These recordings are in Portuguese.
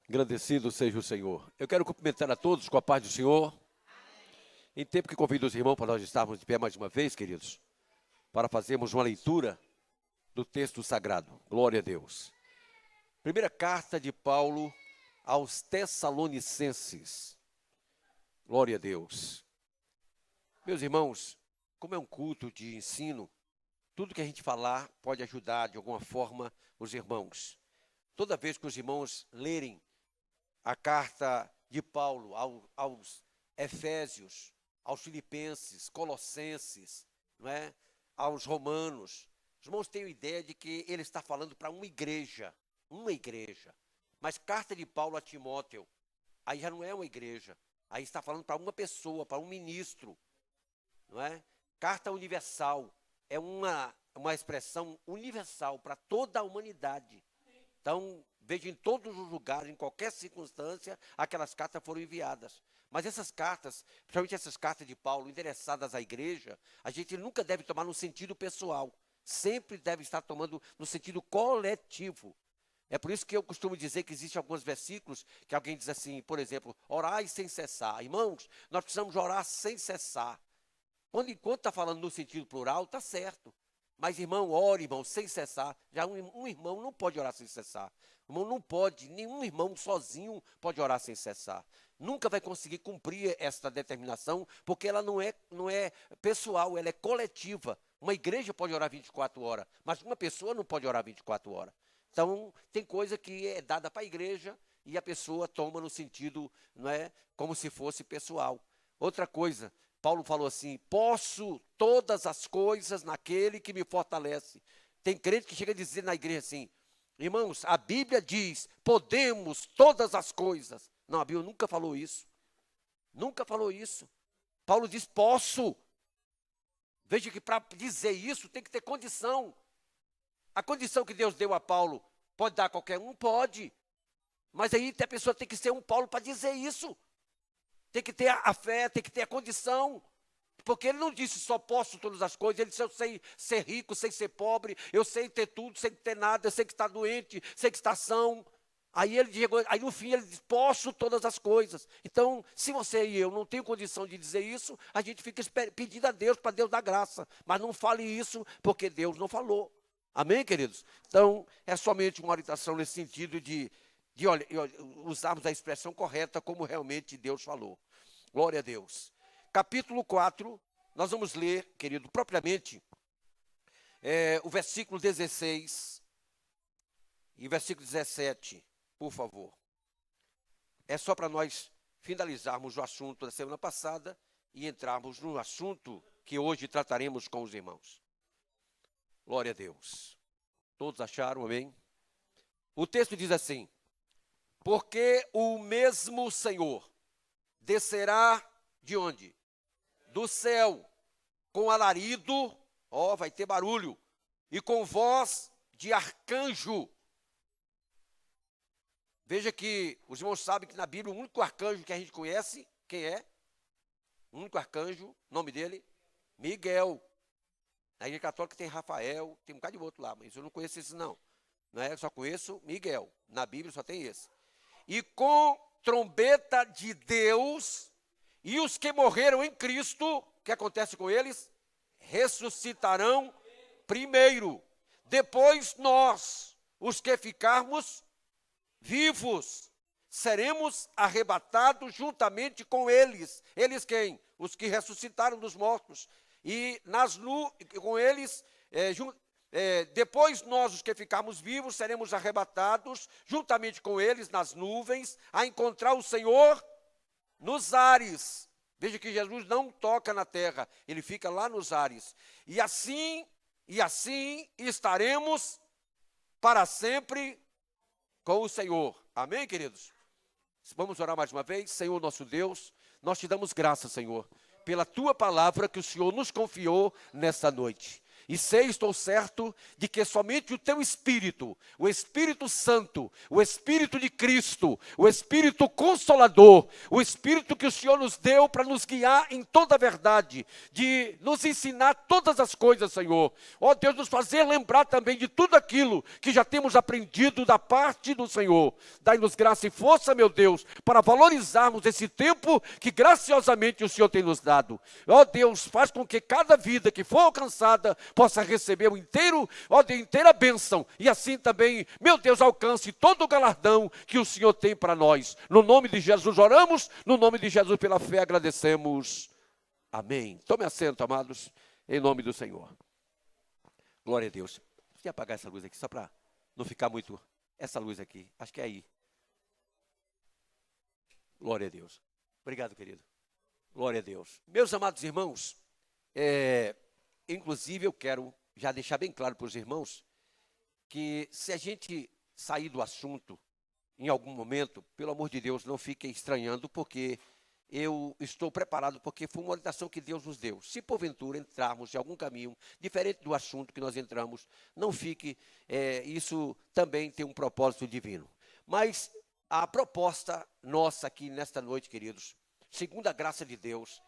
Agradecido seja o Senhor. Eu quero cumprimentar a todos com a paz do Senhor. Em tempo que convido os irmãos para nós estarmos de pé mais uma vez, queridos, para fazermos uma leitura do texto sagrado. Glória a Deus. Primeira carta de Paulo aos Tessalonicenses. Glória a Deus. Meus irmãos, como é um culto de ensino, tudo que a gente falar pode ajudar de alguma forma os irmãos. Toda vez que os irmãos lerem a carta de Paulo aos Efésios, aos Filipenses, Colossenses, não é? Aos Romanos, os irmãos têm a ideia de que ele está falando para uma igreja. Mas carta de Paulo a Timóteo, aí já não é uma igreja, aí está falando para uma pessoa, para um ministro, não é? Carta universal, é uma expressão universal para toda a humanidade. Então, veja, em todos os lugares, em qualquer circunstância, aquelas cartas foram enviadas. Mas essas cartas, principalmente essas cartas de Paulo, endereçadas à igreja, a gente nunca deve tomar no sentido pessoal. Sempre deve estar tomando no sentido coletivo. É por isso que eu costumo dizer que existem alguns versículos que alguém diz assim, por exemplo, orai sem cessar. Irmãos, nós precisamos orar sem cessar. Enquanto está falando no sentido plural, está certo. Mas, irmão, ore, irmão, sem cessar. Já um irmão não pode orar sem cessar. O irmão não pode, nenhum irmão sozinho pode orar sem cessar. Nunca vai conseguir cumprir esta determinação, porque ela não é pessoal, ela é coletiva. Uma igreja pode orar 24 horas, mas uma pessoa não pode orar 24 horas. Então, tem coisa que é dada para a igreja e a pessoa toma no sentido, não é, como se fosse pessoal. Outra coisa, Paulo falou assim, posso todas as coisas naquele que me fortalece. Tem crente que chega a dizer na igreja assim, irmãos, a Bíblia diz, podemos todas as coisas. Não, a Bíblia nunca falou isso. Nunca falou isso. Paulo diz, posso. Veja que para dizer isso tem que ter condição. A condição que Deus deu a Paulo, pode dar a qualquer um? Pode. Mas aí a pessoa tem que ser um Paulo para dizer isso. Tem que ter a fé, tem que ter a condição. Porque ele não disse só posso todas as coisas, ele disse eu sei ser rico, sei ser pobre, eu sei ter tudo, sei ter nada, eu sei que está doente, sei que está são. Aí ele chegou, aí no fim ele disse, posso todas as coisas. Então, se você e eu não temos condição de dizer isso, a gente fica pedindo a Deus, para Deus dar graça. Mas não fale isso, porque Deus não falou. Amém, queridos? Então, é somente uma orientação nesse sentido de olha, usarmos a expressão correta como realmente Deus falou. Glória a Deus. Capítulo 4, nós vamos ler, querido, propriamente, o versículo 16 e versículo 17, por favor. É só para nós finalizarmos o assunto da semana passada e entrarmos no assunto que hoje trataremos com os irmãos. Glória a Deus. Todos acharam, amém? O texto diz assim, porque o mesmo Senhor descerá de onde? Do céu, com alarido, vai ter barulho, e com voz de arcanjo. Veja que os irmãos sabem que na Bíblia o único arcanjo que a gente conhece, quem é? O único arcanjo, nome dele? Miguel. Na igreja católica tem Rafael, tem um bocado de outro lá, mas eu não conheço esse não. Eu só conheço Miguel. Na Bíblia só tem esse. E com trombeta de Deus, e os que morreram em Cristo, o que acontece com eles? Ressuscitarão primeiro. Depois nós, os que ficarmos vivos, seremos arrebatados juntamente com eles. Eles quem? Os que ressuscitaram dos mortos. E com eles, depois nós, os que ficarmos vivos, seremos arrebatados juntamente com eles nas nuvens, a encontrar o Senhor nos ares. Veja que Jesus não toca na terra, ele fica lá nos ares. E assim estaremos para sempre com o Senhor. Amém, queridos? Vamos orar mais uma vez. Senhor nosso Deus, nós te damos graça, Senhor, pela tua palavra que o Senhor nos confiou nesta noite. E sei, estou certo, de que somente o teu Espírito, o Espírito Santo, o Espírito de Cristo, o Espírito Consolador, o Espírito que o Senhor nos deu para nos guiar em toda a verdade, de nos ensinar todas as coisas, Senhor. Ó Deus, nos fazer lembrar também de tudo aquilo que já temos aprendido da parte do Senhor. Dai-nos graça e força, meu Deus, para valorizarmos esse tempo que graciosamente o Senhor tem nos dado. Ó Deus, faz com que cada vida que for alcançada possa receber o inteiro, ó Deus, inteira bênção, e assim também, meu Deus, alcance todo o galardão que o Senhor tem para nós. No nome de Jesus oramos, no nome de Jesus pela fé agradecemos. Amém. Tome assento, amados, em nome do Senhor. Glória a Deus. Deixa eu apagar essa luz aqui, só para não ficar muito, essa luz aqui, acho que é aí. Glória a Deus. Obrigado, querido. Glória a Deus. Meus amados irmãos, inclusive eu quero já deixar bem claro para os irmãos que se a gente sair do assunto em algum momento, pelo amor de Deus, não fiquem estranhando, porque eu estou preparado, porque foi uma orientação que Deus nos deu. Se porventura entrarmos em algum caminho diferente do assunto que nós entramos, não fique, isso também tem um propósito divino. Mas a proposta nossa aqui nesta noite, queridos, segundo a graça de Deus,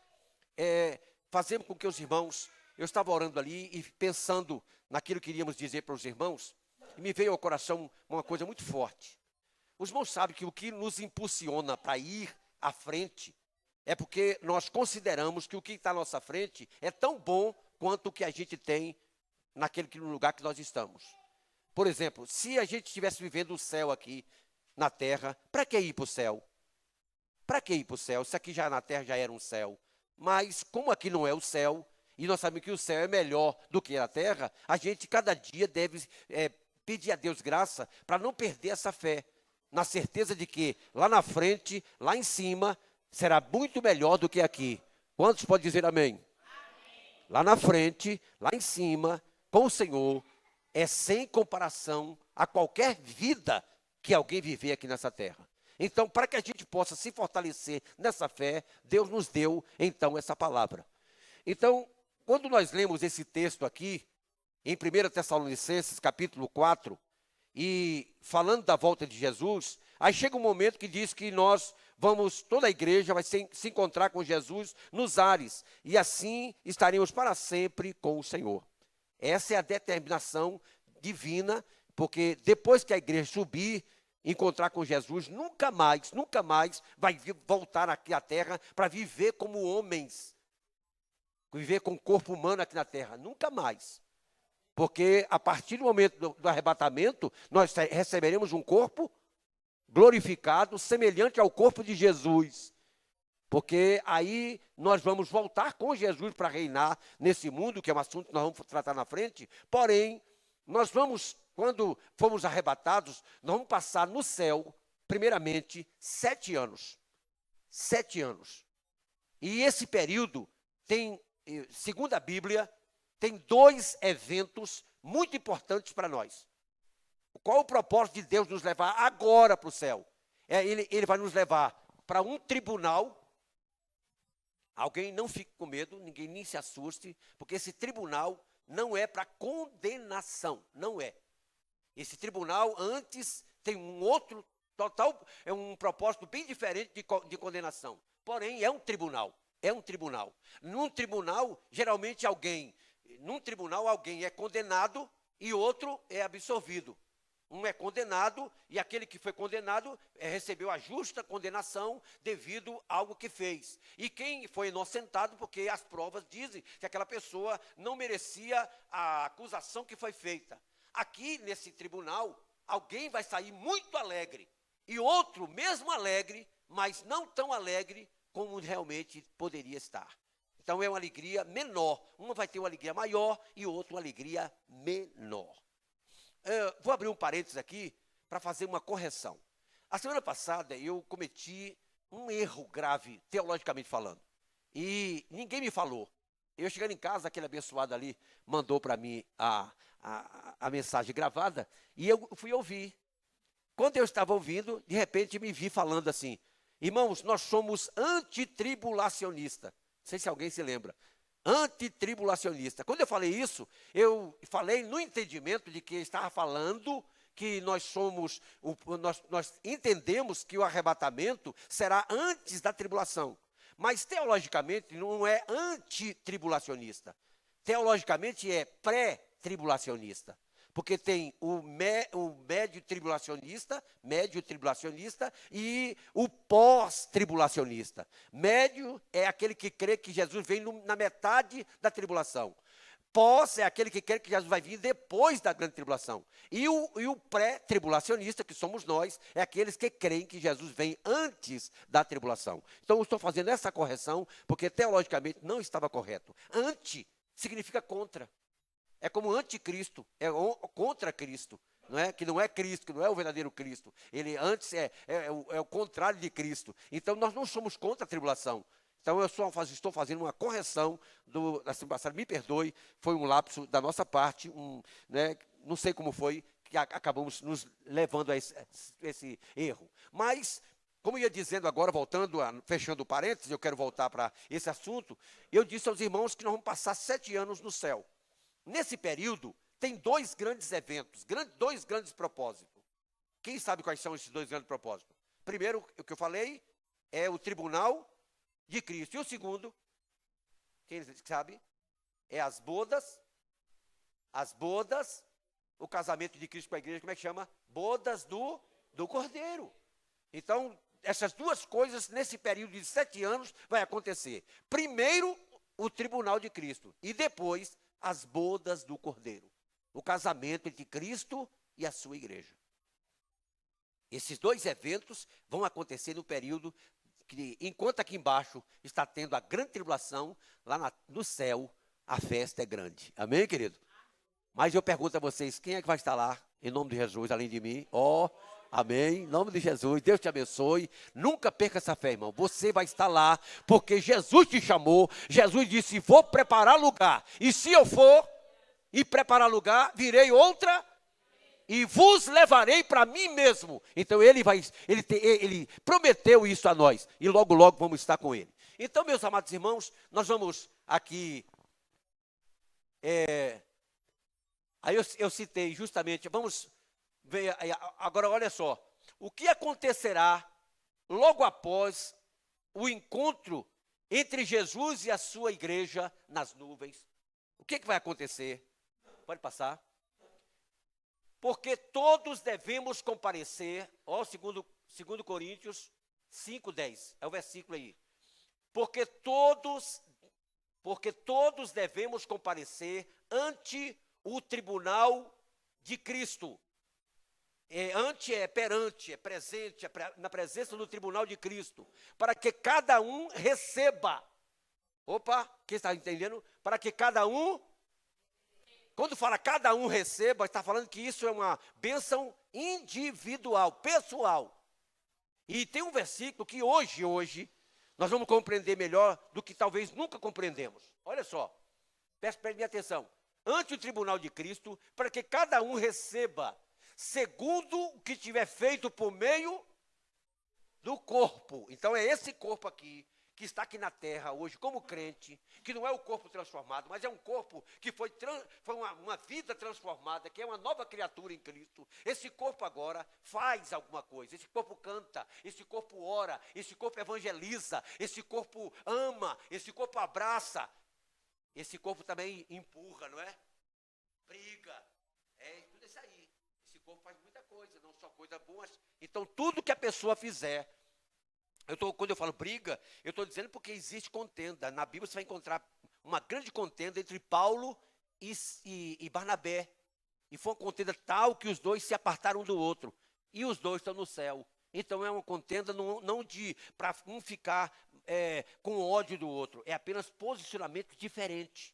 fazemos com que os irmãos, eu estava orando ali e pensando naquilo que iríamos dizer para os irmãos, e me veio ao coração uma coisa muito forte. Os irmãos sabem que o que nos impulsiona para ir à frente é porque nós consideramos que o que está à nossa frente é tão bom quanto o que a gente tem naquele lugar que nós estamos. Por exemplo, se a gente estivesse vivendo o céu aqui na terra, para que ir para o céu? Para que ir para o céu? Se aqui já na terra já era um céu. Mas como aqui não é o céu, e nós sabemos que o céu é melhor do que a terra, a gente cada dia deve pedir a Deus graça para não perder essa fé, na certeza de que lá na frente, lá em cima, será muito melhor do que aqui. Quantos podem dizer amém? Amém. Lá na frente, lá em cima, com o Senhor, é sem comparação a qualquer vida que alguém viver aqui nessa terra. Então, para que a gente possa se fortalecer nessa fé, Deus nos deu, então, essa palavra. Então, quando nós lemos esse texto aqui, em 1 Tessalonicenses, capítulo 4, e falando da volta de Jesus, aí chega um momento que diz que nós vamos, toda a igreja vai se encontrar com Jesus nos ares, e assim estaremos para sempre com o Senhor. Essa é a determinação divina, porque depois que a igreja subir, encontrar com Jesus, nunca mais vai voltar aqui à terra para viver como homens, viver com o corpo humano aqui na terra, nunca mais. Porque a partir do momento do arrebatamento, nós receberemos um corpo glorificado, semelhante ao corpo de Jesus. Porque aí nós vamos voltar com Jesus para reinar nesse mundo, que é um assunto que nós vamos tratar na frente. Porém, nós vamos, quando formos arrebatados, nós vamos passar no céu, primeiramente, 7 anos. 7 anos. E esse período tem, segundo a Bíblia, tem 2 eventos muito importantes para nós. Qual o propósito de Deus nos levar agora para o céu? Ele vai nos levar para um tribunal. Alguém não fique com medo, ninguém nem se assuste, porque esse tribunal não é para condenação, não é. Esse tribunal antes tem um outro, é um propósito bem diferente de condenação. Porém, é um tribunal. Num tribunal, geralmente alguém é condenado e outro é absolvido. Um é condenado e aquele que foi condenado recebeu a justa condenação devido a algo que fez. E quem foi inocentado porque as provas dizem que aquela pessoa não merecia a acusação que foi feita. Aqui nesse tribunal, alguém vai sair muito alegre e outro mesmo alegre, mas não tão alegre como realmente poderia estar. Então é uma alegria menor. Um vai ter uma alegria maior e o outro uma alegria menor. Vou abrir um parênteses aqui para fazer uma correção. A semana passada eu cometi um erro grave, teologicamente falando. E ninguém me falou. Eu chegando em casa, aquele abençoado ali mandou para mim a mensagem gravada e eu fui ouvir. Quando eu estava ouvindo, de repente me vi falando assim: irmãos, nós somos antitribulacionistas. Não sei se alguém se lembra. Antitribulacionista. Quando eu falei isso, eu falei no entendimento de que estava falando que nós entendemos que o arrebatamento será antes da tribulação. Mas teologicamente não é antitribulacionista. Teologicamente é pré-tribulacionista. Porque tem o médio tribulacionista e o pós-tribulacionista. Médio é aquele que crê que Jesus vem na metade da tribulação. Pós é aquele que crê que Jesus vai vir depois da grande tribulação. E o pré-tribulacionista, que somos nós, é aqueles que creem que Jesus vem antes da tribulação. Então eu estou fazendo essa correção, porque teologicamente não estava correto. Anti significa contra. É como anticristo, é contra Cristo, não é? Que não é Cristo, que não é o verdadeiro Cristo. Ele antes é o contrário de Cristo. Então nós não somos contra a tribulação. Então eu estou fazendo uma correção da tribulação. Me perdoe, foi um lapso da nossa parte, né, não sei como foi, que acabamos nos levando a esse erro. Mas, como eu ia dizendo agora, fechando o parênteses, eu quero voltar para esse assunto, eu disse aos irmãos que nós vamos passar 7 anos no céu. Nesse período, tem 2 grandes eventos, 2 grandes propósitos. Quem sabe quais são esses 2 grandes propósitos? Primeiro, o que eu falei, é o tribunal de Cristo. E o segundo, quem sabe, é as bodas, o casamento de Cristo com a igreja, como é que chama? Bodas do Cordeiro. Então, essas 2 coisas, nesse período de 7 anos, vai acontecer. Primeiro, o tribunal de Cristo. E depois, as bodas do Cordeiro. O casamento entre Cristo e a sua igreja. Esses 2 eventos vão acontecer no período que, enquanto aqui embaixo está tendo a grande tribulação, lá no céu, a festa é grande. Amém, querido? Mas eu pergunto a vocês, quem é que vai estar lá, em nome de Jesus, além de mim? Amém, em nome de Jesus, Deus te abençoe. Nunca perca essa fé, irmão. Você vai estar lá, porque Jesus te chamou. Jesus disse, vou preparar lugar. E se eu for e preparar lugar, virei outra e vos levarei para mim mesmo. Então ele prometeu isso a nós. E logo, logo vamos estar com ele. Então, meus amados irmãos, nós vamos aqui... Aí eu citei justamente, vamos ver, agora olha só, o que acontecerá logo após o encontro entre Jesus e a sua igreja nas nuvens? O que vai acontecer? Pode passar. Porque todos devemos comparecer, segundo Coríntios 5:10, é o versículo aí. Porque todos devemos comparecer ante o tribunal de Cristo. Perante, é presente, na presença do tribunal de Cristo, para que cada um receba. Opa, quem está entendendo? Para que cada um, quando fala cada um receba, está falando que isso é uma bênção individual, pessoal. E tem um versículo que hoje, nós vamos compreender melhor do que talvez nunca compreendemos. Olha só, preste minha atenção. Ante o tribunal de Cristo, para que cada um receba segundo o que tiver feito por meio do corpo. Então é esse corpo aqui, que está aqui na terra hoje como crente, que não é o corpo transformado, mas é um corpo que foi uma vida transformada, que é uma nova criatura em Cristo. Esse corpo agora faz alguma coisa, esse corpo canta, esse corpo ora, esse corpo evangeliza, esse corpo ama, esse corpo abraça, esse corpo também empurra, não é? Briga, tudo isso aí. Esse corpo faz muita coisa, não só coisa boa. Então, tudo que a pessoa fizer, quando eu falo briga, eu estou dizendo porque existe contenda. Na Bíblia você vai encontrar uma grande contenda entre Paulo e Barnabé. E foi uma contenda tal que os dois se apartaram um do outro. E os dois estão no céu. Então é uma contenda não para um ficar com ódio do outro. É apenas posicionamento diferente.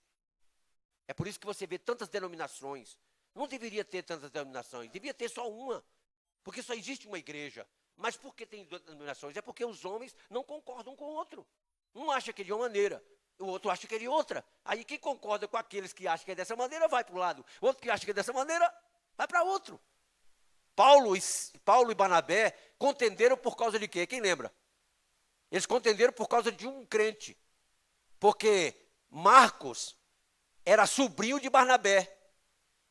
É por isso que você vê tantas denominações. Não deveria ter tantas denominações, devia ter só uma. Porque só existe uma igreja. Mas por que tem 2 denominações? É porque os homens não concordam com o outro. Um acha que é de uma maneira, o outro acha que é de outra. Aí quem concorda com aqueles que acham que é dessa maneira, vai para um lado. O outro que acha que é dessa maneira, vai para outro. Paulo e Barnabé contenderam por causa de quê? Quem lembra? Eles contenderam por causa de um crente. Porque Marcos era sobrinho de Barnabé.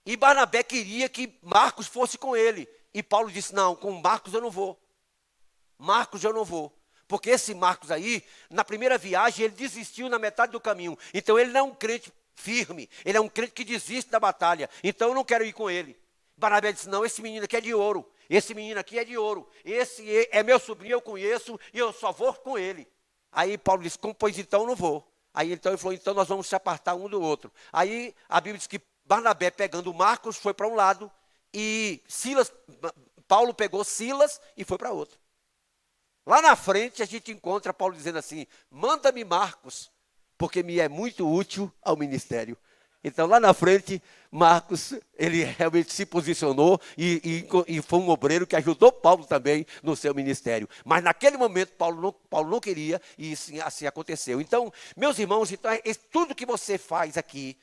E Barnabé queria que Marcos fosse com ele. E Paulo disse, não, com Marcos eu não vou. Marcos eu não vou. Porque esse Marcos aí, na primeira viagem, ele desistiu na metade do caminho. Então ele não é um crente firme. Ele é um crente que desiste da batalha. Então eu não quero ir com ele. Barnabé disse, não, esse menino aqui é de ouro. Esse menino aqui é de ouro. Esse é meu sobrinho, eu conheço e eu só vou com ele. Aí Paulo disse, pois então eu não vou. Aí então ele falou, então nós vamos se apartar um do outro. Aí a Bíblia diz que Barnabé pegando Marcos foi para um lado e Paulo pegou Silas e foi para outro. Lá na frente a gente encontra Paulo dizendo assim, manda-me Marcos, porque me é muito útil ao ministério. Então lá na frente, Marcos, ele realmente se posicionou e foi um obreiro que ajudou Paulo também no seu ministério. Mas naquele momento Paulo não queria e assim aconteceu. Então, meus irmãos, então, tudo que você faz aqui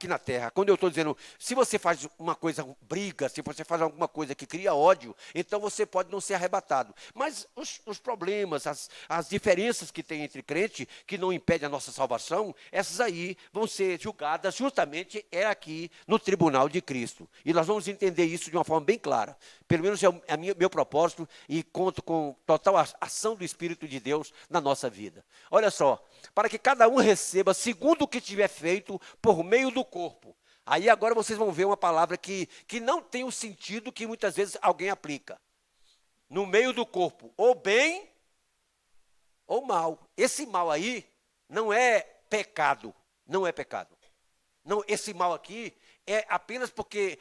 na terra, quando eu estou dizendo, se você faz uma coisa, briga, se você faz alguma coisa que cria ódio, então você pode não ser arrebatado. Mas os problemas, as diferenças que tem entre crente, que não impedem a nossa salvação, essas aí vão ser julgadas justamente aqui no tribunal de Cristo. E nós vamos entender isso de uma forma bem clara. Pelo menos é meu propósito e conto com total ação do Espírito de Deus na nossa vida. Olha só, para que cada um receba segundo o que tiver feito por meio do corpo. Aí agora vocês vão ver uma palavra que não tem o sentido que muitas vezes alguém aplica. No meio do corpo, ou bem ou mal. Esse mal aí não é pecado, não é pecado. Não, esse mal aqui é apenas porque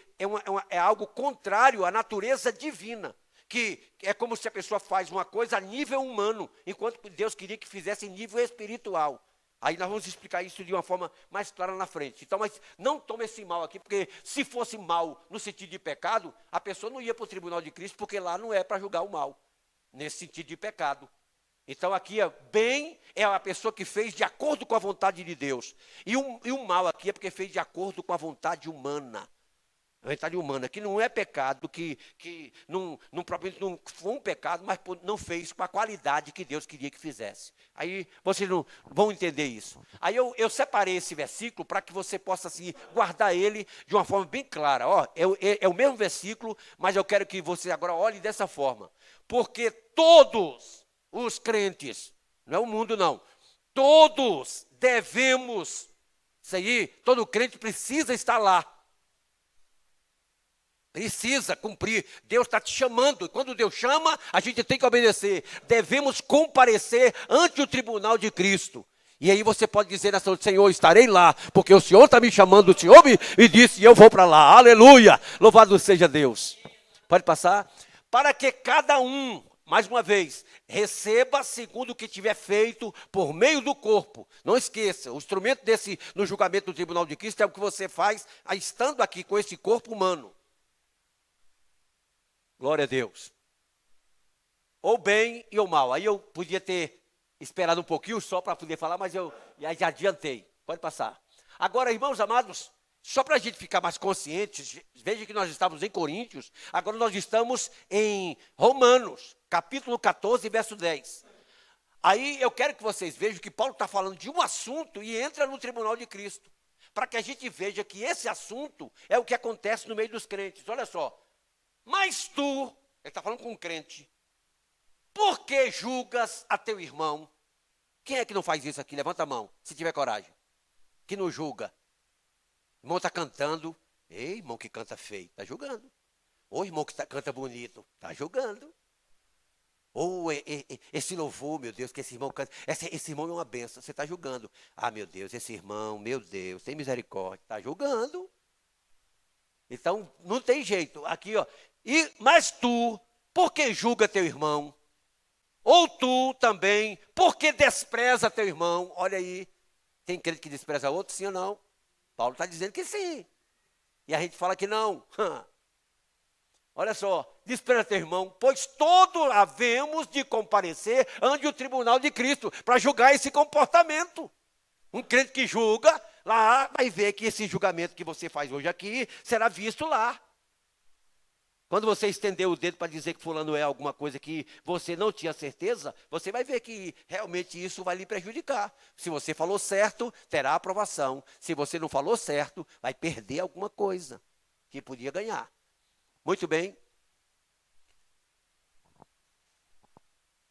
é algo contrário à natureza divina. Que é como se a pessoa faz uma coisa a nível humano, enquanto Deus queria que fizesse em nível espiritual. Aí nós vamos explicar isso de uma forma mais clara na frente. Então, mas não tome esse mal aqui, porque se fosse mal no sentido de pecado, a pessoa não ia para o tribunal de Cristo, porque lá não é para julgar o mal, nesse sentido de pecado. Então aqui, bem é a pessoa que fez de acordo com a vontade de Deus. E o mal aqui é porque fez de acordo com a vontade humana. A vontade humana, que não é pecado, que não foi um pecado, mas não fez com a qualidade que Deus queria que fizesse. Aí vocês não vão entender isso. Aí eu separei esse versículo para que você possa assim, guardar ele de uma forma bem clara. Ó, é o mesmo versículo, mas eu quero que você agora olhe dessa forma. Porque todos os crentes, não é o mundo não, todos devemos, isso aí, todo crente precisa estar lá. Precisa cumprir. Deus está te chamando. E quando Deus chama, a gente tem que obedecer. Devemos comparecer ante o tribunal de Cristo. E aí você pode dizer na ação, Senhor, estarei lá, porque o Senhor está me chamando, o Senhor me disse, e eu vou para lá. Aleluia! Louvado seja Deus. Pode passar? Para que cada um, mais uma vez, receba segundo o que tiver feito por meio do corpo. Não esqueça, o instrumento no julgamento do tribunal de Cristo é o que você faz estando aqui com esse corpo humano. Glória a Deus. Ou bem e ou mal. Aí eu podia ter esperado um pouquinho só para poder falar, mas eu já adiantei. Pode passar. Agora, irmãos amados, só para a gente ficar mais conscientes, veja que nós estávamos em Coríntios, agora nós estamos em Romanos, capítulo 14, verso 10. Aí eu quero que vocês vejam que Paulo está falando de um assunto e entra no tribunal de Cristo. Para que a gente veja que esse assunto é o que acontece no meio dos crentes. Olha só. Mas tu, ele está falando com um crente, por que julgas a teu irmão? Quem é que não faz isso aqui? Levanta a mão, se tiver coragem. Que não julga. O irmão está cantando. Ei, irmão que canta feio, está julgando. Ou irmão que canta bonito, está julgando. Ou esse louvor, meu Deus, que esse irmão canta. Esse irmão é uma benção, você está julgando. Ah, meu Deus, esse irmão, meu Deus, tem misericórdia. Está julgando. Então, não tem jeito. Aqui, ó. Mas tu, por que julga teu irmão? Ou tu também, por que despreza teu irmão? Olha aí, tem crente que despreza outro, sim ou não? Paulo está dizendo que sim. E a gente fala que não. Olha só, despreza teu irmão, pois todos havemos de comparecer ante o tribunal de Cristo para julgar esse comportamento. Um crente que julga, lá vai ver que esse julgamento que você faz hoje aqui será visto lá. Quando você estender o dedo para dizer que fulano é alguma coisa que você não tinha certeza, você vai ver que realmente isso vai lhe prejudicar. Se você falou certo, terá aprovação. Se você não falou certo, vai perder alguma coisa que podia ganhar. Muito bem.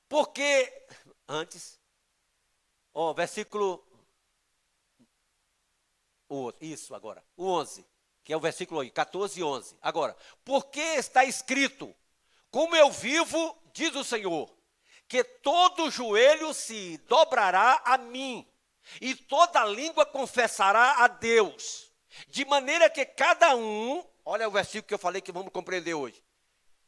Porque, antes, versículo, isso agora, o 11. Que é o versículo 14 e 11. Agora, porque está escrito, como eu vivo, diz o Senhor, que todo joelho se dobrará a mim, e toda língua confessará a Deus, de maneira que cada um, olha o versículo que eu falei que vamos compreender hoje,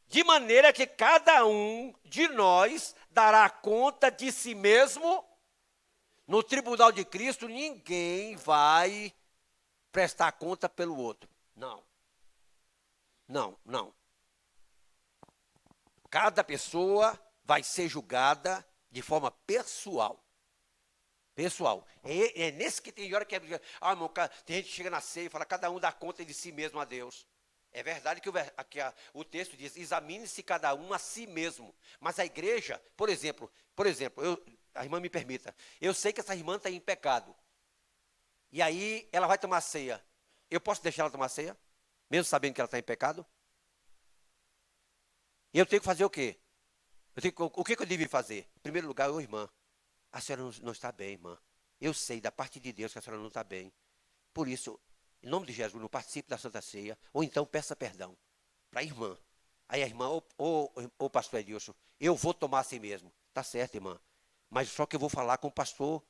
de maneira que cada um de nós dará conta de si mesmo. No tribunal de Cristo, ninguém vai prestar conta pelo outro. Não. Não, não. Cada pessoa vai ser julgada de forma pessoal. Pessoal. É nesse que tem hora que irmão, tem gente que chega na ceia e fala, cada um dá conta de si mesmo a Deus. É verdade que o texto diz, examine-se cada um a si mesmo. Mas a igreja, por exemplo, a irmã me permita, eu sei que essa irmã está em pecado. E aí ela vai tomar ceia. Eu posso deixar ela tomar ceia? Mesmo sabendo que ela está em pecado? E eu tenho que fazer o quê? O que eu devo fazer? Em primeiro lugar, irmã, a senhora não está bem, irmã. Eu sei da parte de Deus que a senhora não está bem. Por isso, em nome de Jesus, não participe da Santa Ceia, ou então peça perdão para a irmã. Aí a irmã, ô pastor Edilson, eu vou tomar assim mesmo. Tá certo, irmã. Mas só que eu vou falar com o pastor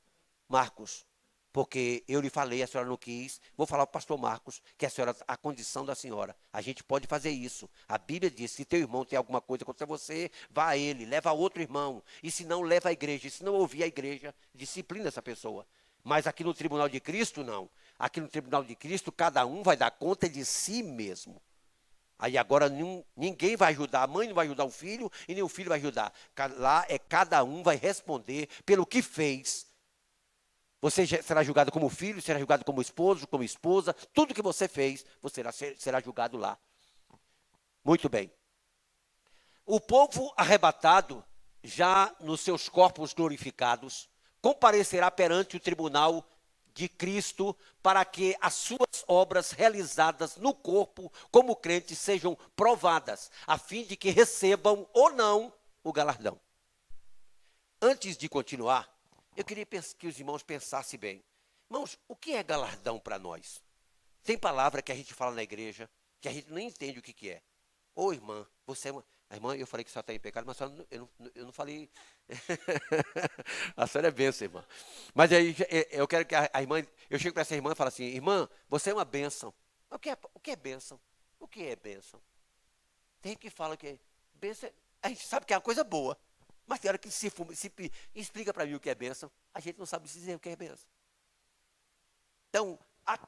Marcos. Porque eu lhe falei, a senhora não quis. Vou falar para o pastor Marcos, que a condição da senhora. A gente pode fazer isso. A Bíblia diz, se teu irmão tem alguma coisa contra você, vá a ele, leva a outro irmão. E se não, leva a igreja. E se não ouvir a igreja, disciplina essa pessoa. Mas aqui no tribunal de Cristo, não. Aqui no tribunal de Cristo, cada um vai dar conta de si mesmo. Aí agora ninguém vai ajudar, a mãe não vai ajudar o filho, e nem o filho vai ajudar. Lá cada um vai responder pelo que fez. Você será julgado como filho, será julgado como esposo, como esposa. Tudo que você fez, você será julgado lá. Muito bem. O povo arrebatado, já nos seus corpos glorificados, comparecerá perante o tribunal de Cristo para que as suas obras realizadas no corpo como crentes sejam provadas, a fim de que recebam ou não o galardão. Antes de continuar, eu queria que os irmãos pensassem bem. Irmãos, o que é galardão para nós? Tem palavra que a gente fala na igreja, que a gente nem entende o que é. Ô irmã, você é uma... A irmã, eu falei que só está em pecado, mas eu não falei... A senhora é bênção, irmã. Mas aí eu quero que a irmã... Eu chego para essa irmã e falo assim, irmã, você é uma bênção. O que é bênção? O que é bênção? Tem gente que fala que bênção... A gente sabe que é uma coisa boa. Mas tem hora que se explica para mim o que é bênção, a gente não sabe dizer o que é bênção. Então,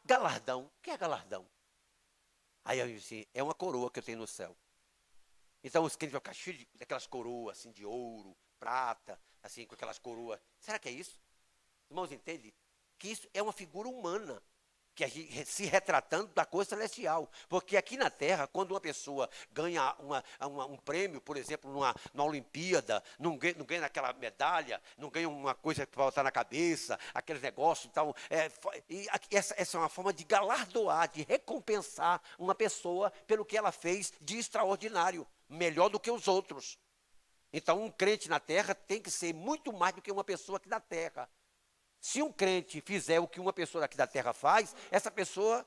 galardão, o que é galardão? Aí eu disse, é uma coroa que eu tenho no céu. Então os crentes vão ficar cheios daquelas coroas, assim, de ouro, prata, assim, com aquelas coroas. Será que é isso? Irmãos, entende? Que isso é uma figura humana, que a gente, se retratando da coisa celestial. Porque aqui na Terra, quando uma pessoa ganha um prêmio, por exemplo, numa Olimpíada, não ganha aquela medalha, não ganha uma coisa para botar na cabeça, aqueles negócios. Então, essa é uma forma de galardoar, de recompensar uma pessoa pelo que ela fez de extraordinário, melhor do que os outros. Então, um crente na Terra tem que ser muito mais do que uma pessoa aqui da Terra. Se um crente fizer o que uma pessoa aqui da terra faz, essa pessoa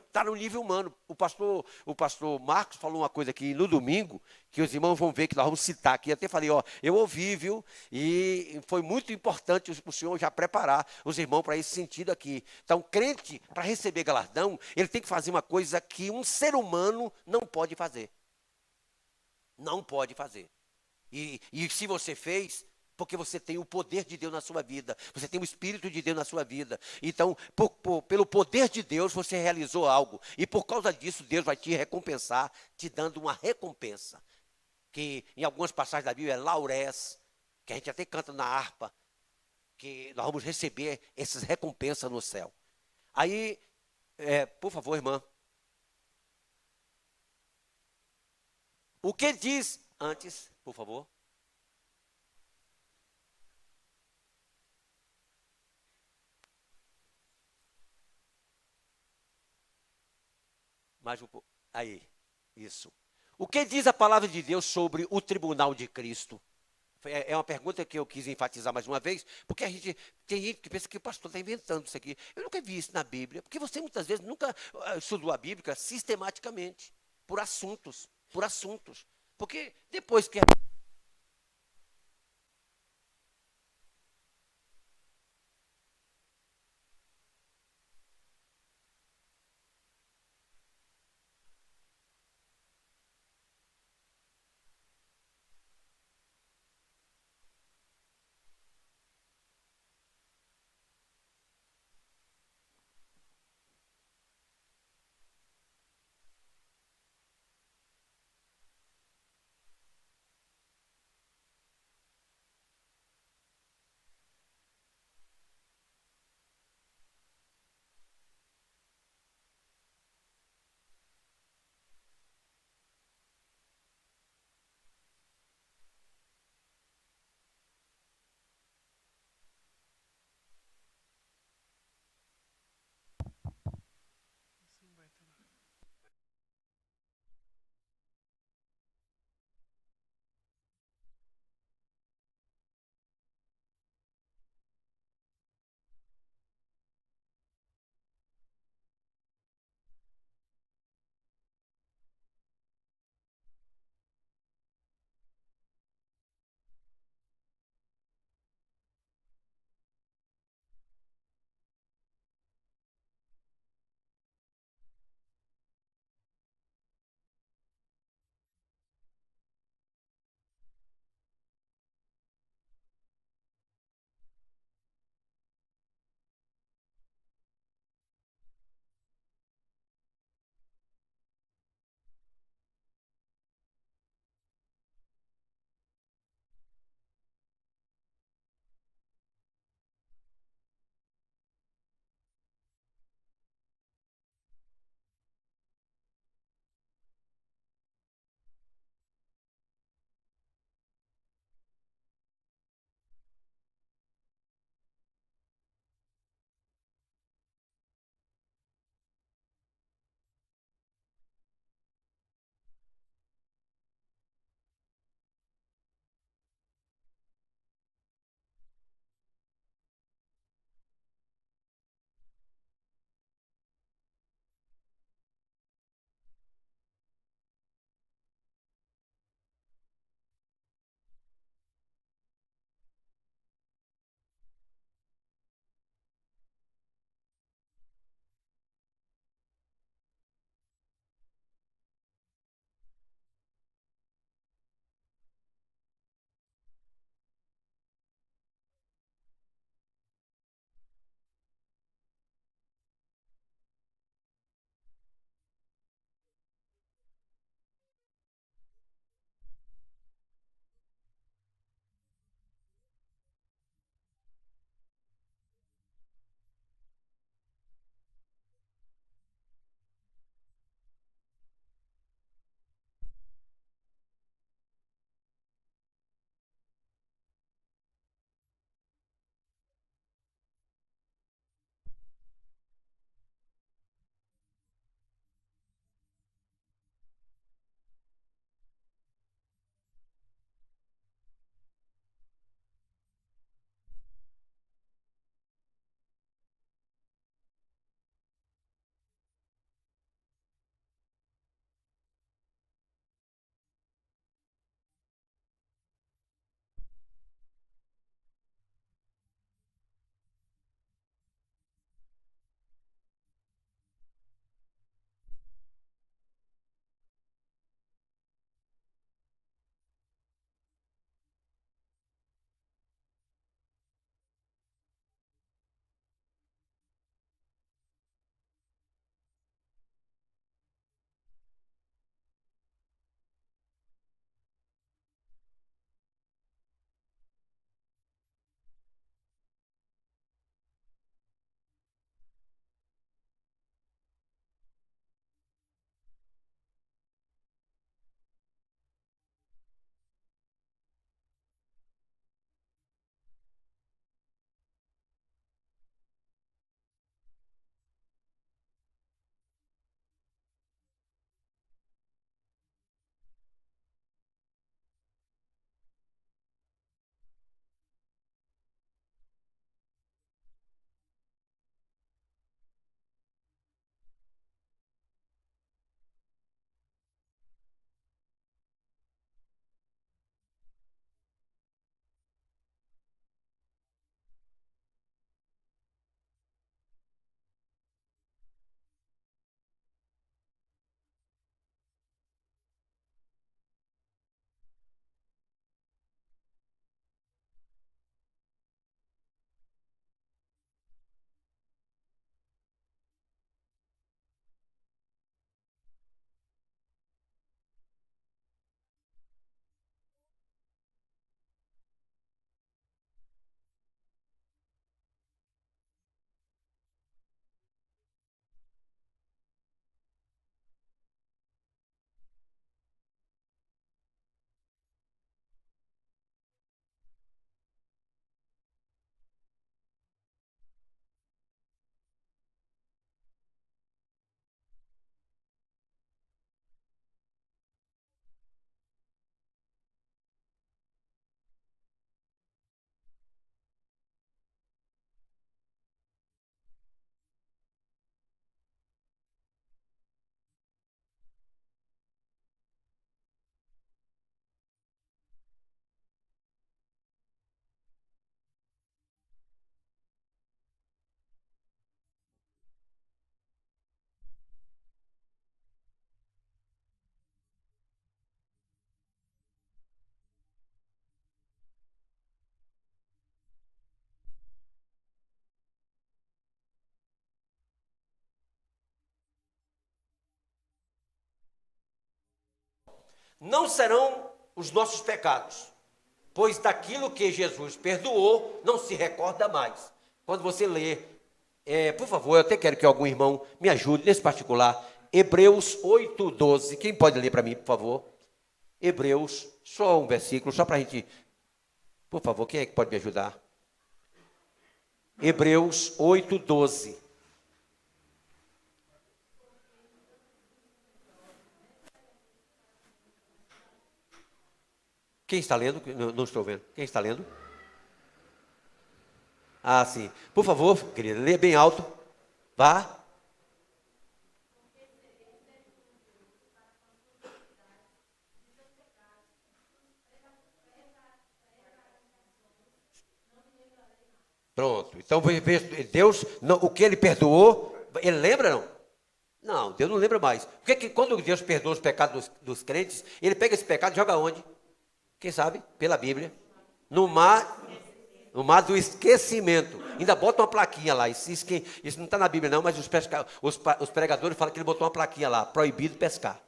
está no nível humano. O pastor Marcos falou uma coisa aqui no domingo, que os irmãos vão ver, que nós vamos citar aqui. Até falei, eu ouvi, viu? E foi muito importante o senhor já preparar os irmãos para esse sentido aqui. Então, crente, para receber galardão, ele tem que fazer uma coisa que um ser humano não pode fazer. Não pode fazer. E se você fez... porque você tem o poder de Deus na sua vida. Você tem o Espírito de Deus na sua vida. Então, pelo poder de Deus, você realizou algo. E por causa disso, Deus vai te recompensar, te dando uma recompensa. Que em algumas passagens da Bíblia é laurés, que a gente até canta na harpa, que nós vamos receber essas recompensas no céu. Aí, por favor, irmã. O que diz antes, por favor? Mais um pouco. Aí, isso. O que diz a palavra de Deus sobre o tribunal de Cristo? É uma pergunta que eu quis enfatizar mais uma vez, porque tem gente que pensa que o pastor está inventando isso aqui. Eu nunca vi isso na Bíblia, porque você muitas vezes nunca estudou a Bíblia sistematicamente, por assuntos, por assuntos. Porque depois que não serão os nossos pecados, pois daquilo que Jesus perdoou, não se recorda mais. Quando você lê, por favor, eu até quero que algum irmão me ajude nesse particular, Hebreus 8:12, quem pode ler para mim, por favor? Hebreus, só um versículo, só para a gente, por favor, quem é que pode me ajudar? Hebreus 8:12. Quem está lendo? Não estou vendo. Quem está lendo? Ah, sim. Por favor, querida, lê bem alto. Vá. Pronto. Então, Deus, não, o que ele perdoou, ele lembra não? Não, Deus não lembra mais. Porque que quando Deus perdoa os pecados dos crentes, ele pega esse pecado e joga onde? Quem sabe? Pela Bíblia. No mar do esquecimento. Ainda bota uma plaquinha lá. Isso não está na Bíblia não, mas os pregadores falam que ele botou uma plaquinha lá. Proibido pescar.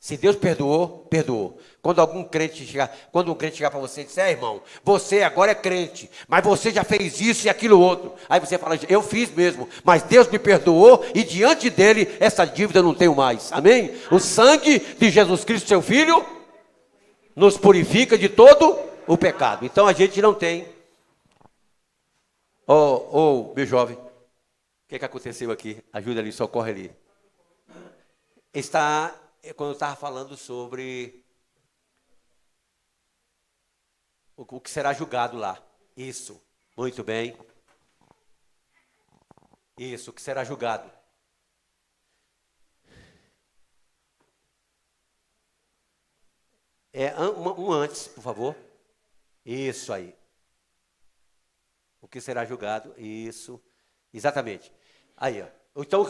Se Deus perdoou, perdoou. Quando um crente chegar para você e disser, irmão, você agora é crente, mas você já fez isso e aquilo outro. Aí você fala, eu fiz mesmo, mas Deus me perdoou e diante dele essa dívida eu não tenho mais. Amém? O sangue de Jesus Cristo, seu Filho, nos purifica de todo o pecado. Então a gente não tem. Meu jovem, o que aconteceu aqui? Ajuda ali, socorre ali. Quando eu estava falando sobre o que será julgado lá. Isso, muito bem. Isso, o que será julgado. Um antes, por favor. Isso aí. O que será julgado, isso, exatamente. Aí, ó. Então,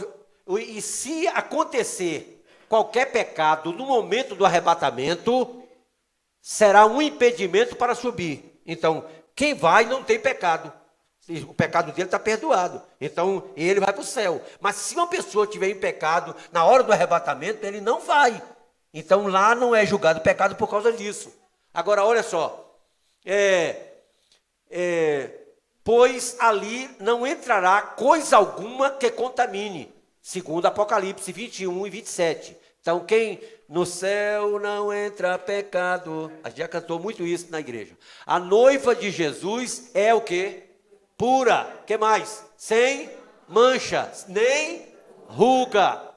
e se acontecer qualquer pecado no momento do arrebatamento, será um impedimento para subir. Então, quem vai não tem pecado. O pecado dele está perdoado. Então, ele vai para o céu. Mas se uma pessoa tiver em pecado, na hora do arrebatamento, ele não vai. Então, lá não é julgado pecado por causa disso. Agora, olha só. Pois ali não entrará coisa alguma que contamine, segundo Apocalipse 21 e 27. Então, no céu não entra pecado. A gente já cantou muito isso na igreja. A noiva de Jesus é o quê? Pura. O que mais? Sem mancha, nem ruga.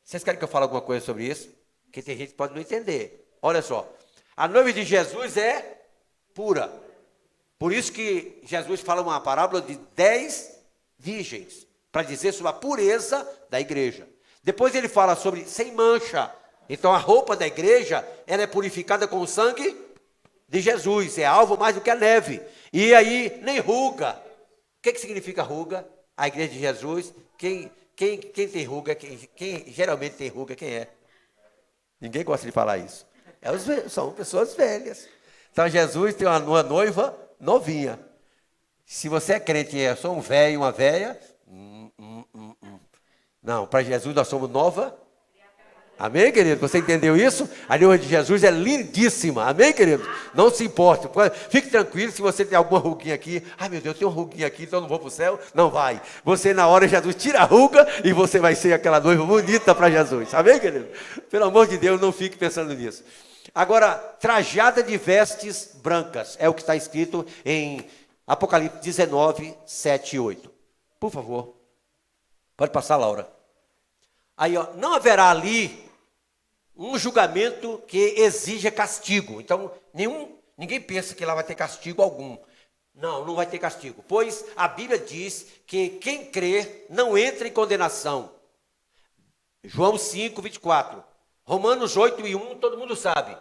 Vocês querem que eu fale alguma coisa sobre isso? Porque tem gente que pode não entender. Olha só. A noiva de Jesus é pura. Por isso que Jesus fala uma parábola de 10 virgens, para dizer sobre a pureza da igreja. Depois ele fala sobre sem mancha. Então a roupa da igreja, ela é purificada com o sangue de Jesus. É alvo mais do que a neve. E aí nem ruga. O que significa ruga? A igreja de Jesus. Quem tem ruga, quem geralmente tem ruga, quem é? Ninguém gosta de falar isso. São pessoas velhas. Então Jesus tem uma noiva novinha. Se você é crente e eu sou um velho, uma velha, não, para Jesus nós somos nova. Amém, querido? Você entendeu isso? A noiva de Jesus é lindíssima. Amém, querido? Não se importe. Fique tranquilo se você tem alguma ruguinha aqui. Ai, meu Deus, eu tenho uma ruguinha aqui, então eu não vou para o céu. Não vai. Você, na hora, Jesus tira a ruga e você vai ser aquela noiva bonita para Jesus. Amém, querido? Pelo amor de Deus, não fique pensando nisso. Agora, trajada de vestes brancas. É o que está escrito em Apocalipse 19, 7 e 8. Por favor. Pode passar, Laura. Aí, ó, não haverá ali um julgamento que exija castigo. Então, ninguém pensa que lá vai ter castigo algum. Não vai ter castigo. Pois a Bíblia diz que quem crê não entra em condenação. João 5, 24. Romanos 8 e 1, todo mundo sabe.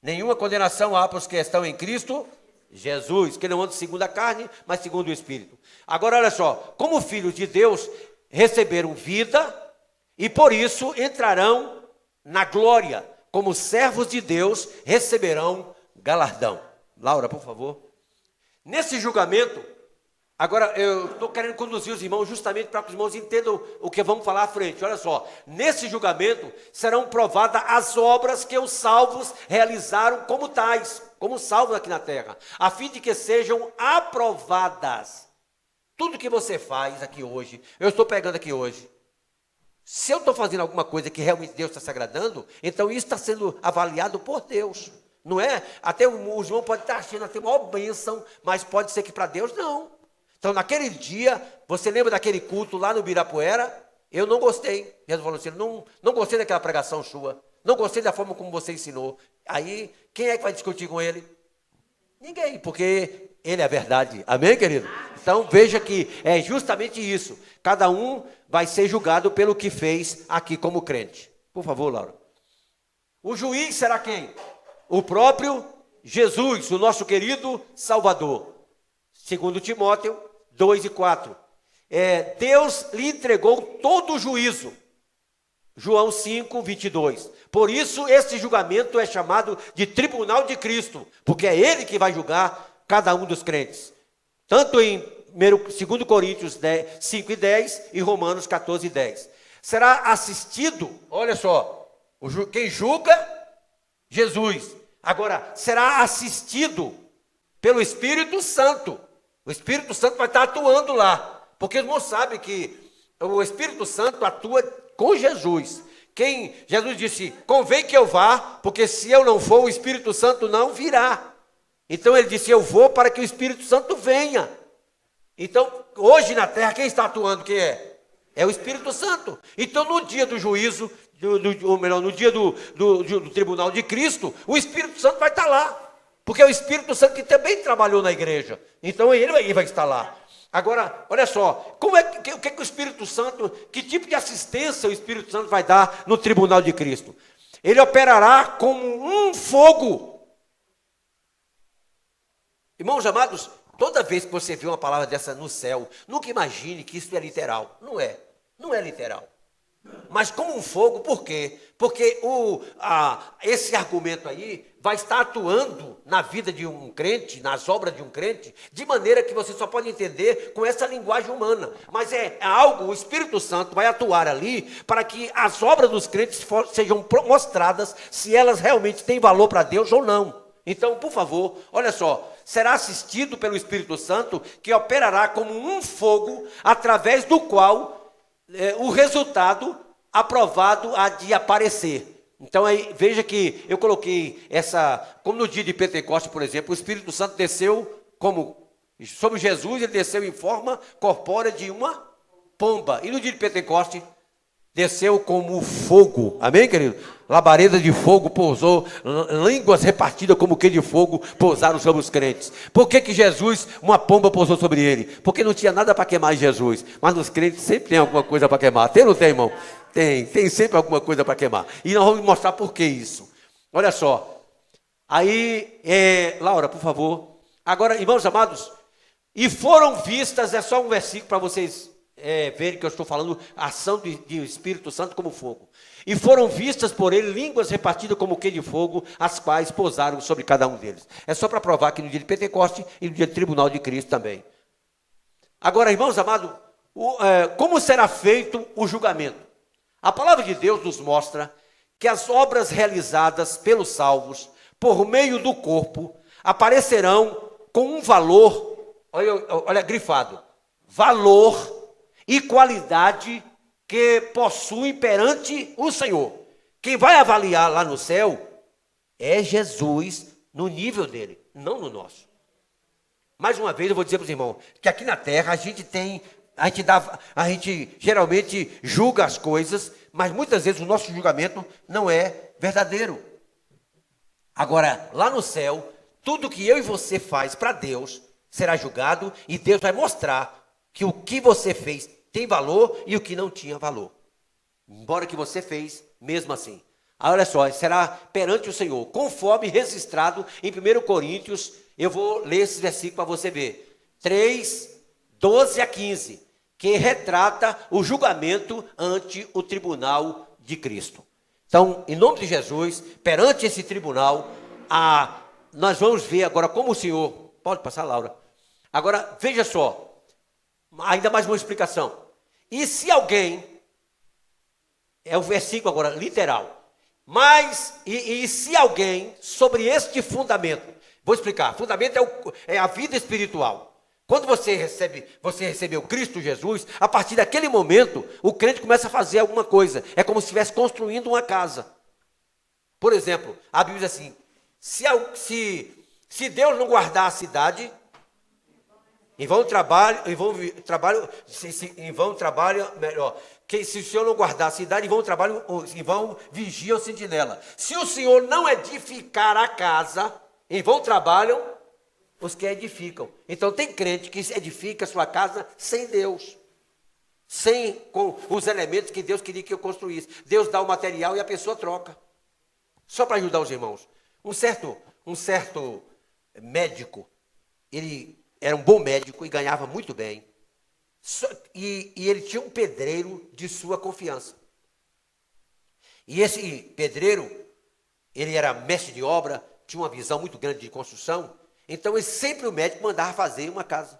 Nenhuma condenação há para os que estão em Cristo Jesus, que não andam segundo a carne, mas segundo o Espírito. Agora, olha só. Como filhos de Deus, receberam vida e por isso entrarão na glória. Como servos de Deus, receberão galardão. Laura, por favor. Nesse julgamento, Agora, eu estou querendo conduzir os irmãos justamente para que os irmãos entendam o que vamos falar à frente. Olha só, nesse julgamento serão provadas as obras que os salvos realizaram como tais, como salvos aqui na terra, a fim de que sejam aprovadas. Tudo que você faz aqui hoje, eu estou pegando aqui hoje. Se eu estou fazendo alguma coisa que realmente Deus está se agradando, então isso está sendo avaliado por Deus. Não é? Até o irmão pode estar achando até uma bênção, mas pode ser que para Deus não. Então, naquele dia, você lembra daquele culto lá no Ibirapuera? Eu não gostei. Jesus falou assim, não gostei daquela pregação sua. Não gostei da forma como você ensinou. Aí, quem é que vai discutir com ele? Ninguém, porque ele é a verdade. Amém, querido? Então, veja que é justamente isso. Cada um vai ser julgado pelo que fez aqui como crente. Por favor, Laura. O juiz será quem? O próprio Jesus, o nosso querido Salvador. Segundo Timóteo 2:4. Deus lhe entregou todo o juízo. João 5:22. Por isso, esse julgamento é chamado de tribunal de Cristo, porque é ele que vai julgar cada um dos crentes. Tanto em 2 Coríntios 5:10 e Romanos 14:10. Será assistido, olha só, quem julga? Jesus. Agora, será assistido pelo Espírito Santo. O Espírito Santo vai estar atuando lá, porque os irmãos sabem que o Espírito Santo atua com Jesus. Jesus disse, convém que eu vá, porque se eu não for, o Espírito Santo não virá. Então ele disse, eu vou para que o Espírito Santo venha. Então, hoje na terra, quem está atuando, quem é? É o Espírito Santo. Então, no dia do juízo, ou melhor, no dia do tribunal de Cristo, o Espírito Santo vai estar lá. Porque é o Espírito Santo que também trabalhou na igreja. Então ele vai estar lá. Agora, olha só, o que é que o Espírito Santo, que tipo de assistência o Espírito Santo vai dar no tribunal de Cristo? Ele operará como um fogo. Irmãos amados, toda vez que você vê uma palavra dessa no céu, nunca imagine que isso é literal. Não é. Não é literal. Mas como um fogo, por quê? Porque esse argumento aí vai estar atuando na vida de um crente, nas obras de um crente, de maneira que você só pode entender com essa linguagem humana. Mas é algo, o Espírito Santo vai atuar ali para que as obras dos crentes sejam mostradas se elas realmente têm valor para Deus ou não. Então, por favor, olha só, será assistido pelo Espírito Santo que operará como um fogo através do qual o resultado aprovado há de aparecer. Então aí, veja que eu coloquei como no dia de Pentecostes, por exemplo, o Espírito Santo desceu sobre Jesus, ele desceu em forma corpórea de uma pomba. E no dia de Pentecostes, desceu como fogo. Amém, querido? Labareda de fogo pousou, línguas repartidas como que de fogo pousaram sobre os crentes. Por que Jesus, uma pomba pousou sobre ele? Porque não tinha nada para queimar em Jesus. Mas nos crentes sempre tem alguma coisa para queimar. Tem ou não tem, irmão? Tem sempre alguma coisa para queimar. E nós vamos mostrar por que isso. Olha só. Aí, Laura, por favor. Agora, irmãos amados, e foram vistas, é só um versículo para vocês verem que eu estou falando, a ação do Espírito Santo como fogo. E foram vistas por ele línguas repartidas como que de fogo, as quais pousaram sobre cada um deles. É só para provar que no dia de Pentecostes e no dia do tribunal de Cristo também. Agora, irmãos amados, como será feito o julgamento? A palavra de Deus nos mostra que as obras realizadas pelos salvos, por meio do corpo, aparecerão com um valor, olha grifado, valor e qualidade que possuem perante o Senhor. Quem vai avaliar lá no céu é Jesus no nível dele, não no nosso. Mais uma vez eu vou dizer para os irmãos, que aqui na terra a gente geralmente julga as coisas, mas muitas vezes o nosso julgamento não é verdadeiro. Agora, lá no céu, tudo que eu e você faz para Deus será julgado e Deus vai mostrar que o que você fez tem valor e o que não tinha valor. Embora que você fez, mesmo assim. Olha só, será perante o Senhor, conforme registrado em 1 Coríntios, eu vou ler esse versículo para você ver. 3, 12 a 15, que retrata o julgamento ante o tribunal de Cristo. Então, em nome de Jesus, perante esse tribunal, nós vamos ver agora como o Senhor... Pode passar, Laura. Agora, veja só. Ainda mais uma explicação. E se alguém, é o versículo agora, literal, mas, e se alguém, sobre este fundamento, vou explicar, fundamento é a vida espiritual. Quando você recebeu Cristo Jesus, a partir daquele momento, o crente começa a fazer alguma coisa. É como se estivesse construindo uma casa. Por exemplo, a Bíblia diz assim, se Deus não guardar a cidade, em vão trabalho, melhor. Se o Senhor não guardar a cidade, em vão vigia o sentinela. Se o Senhor não edificar a casa, em vão trabalham os que edificam. Então tem crente que edifica a sua casa sem Deus. Com os elementos que Deus queria que eu construísse. Deus dá o material e a pessoa troca. Só para ajudar os irmãos. Um certo médico, ele era um bom médico e ganhava muito bem. E ele tinha um pedreiro de sua confiança. E esse pedreiro, ele era mestre de obra, tinha uma visão muito grande de construção. Então, o médico mandava fazer uma casa.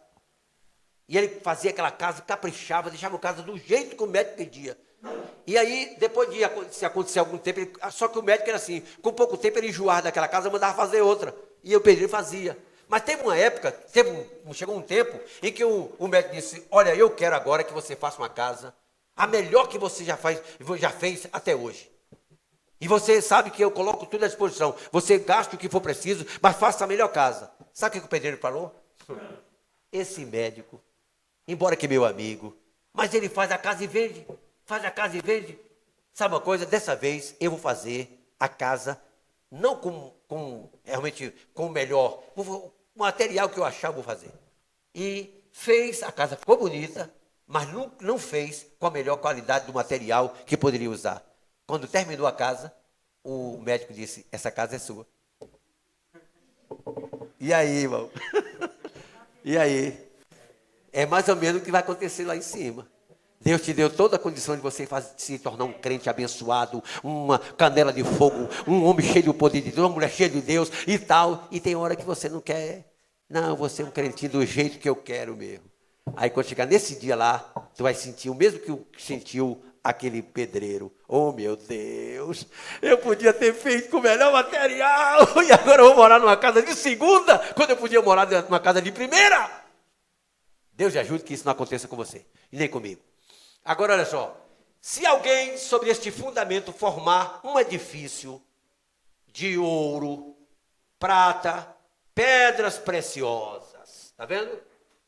E ele fazia aquela casa, caprichava, deixava a casa do jeito que o médico pedia. E aí, depois de se acontecer algum tempo, só que o médico era assim, com pouco tempo ele enjoava daquela casa, mandava fazer outra. E o pedreiro fazia. Mas teve uma época, chegou um tempo, em que o médico disse, olha, eu quero agora que você faça uma casa, a melhor que você já fez até hoje. E você sabe que eu coloco tudo à disposição. Você gasta o que for preciso, mas faça a melhor casa. Sabe o que o pedreiro falou? Esse médico, embora que meu amigo, mas ele faz a casa e vende. Faz a casa e vende. Sabe uma coisa? Dessa vez eu vou fazer a casa, não realmente com o melhor. O material que eu achar eu vou fazer. E fez, a casa ficou bonita, mas não fez com a melhor qualidade do material que poderia usar. Quando terminou a casa, o médico disse, essa casa é sua. E aí, irmão? E aí? É mais ou menos o que vai acontecer lá em cima. Deus te deu toda a condição de você se tornar um crente abençoado, uma canela de fogo, um homem cheio do poder de Deus, uma mulher cheia de Deus e tal. E tem hora que você não quer. Não, você é um crentinho do jeito que eu quero mesmo. Aí quando chegar nesse dia lá, tu vai sentir o mesmo que sentiu aquele pedreiro. Oh, meu Deus, eu podia ter feito com o melhor material e agora eu vou morar numa casa de segunda, quando eu podia morar numa casa de primeira. Deus te ajude que isso não aconteça com você e nem comigo. Agora, olha só, se alguém sobre este fundamento formar um edifício de ouro, prata, pedras preciosas, está vendo?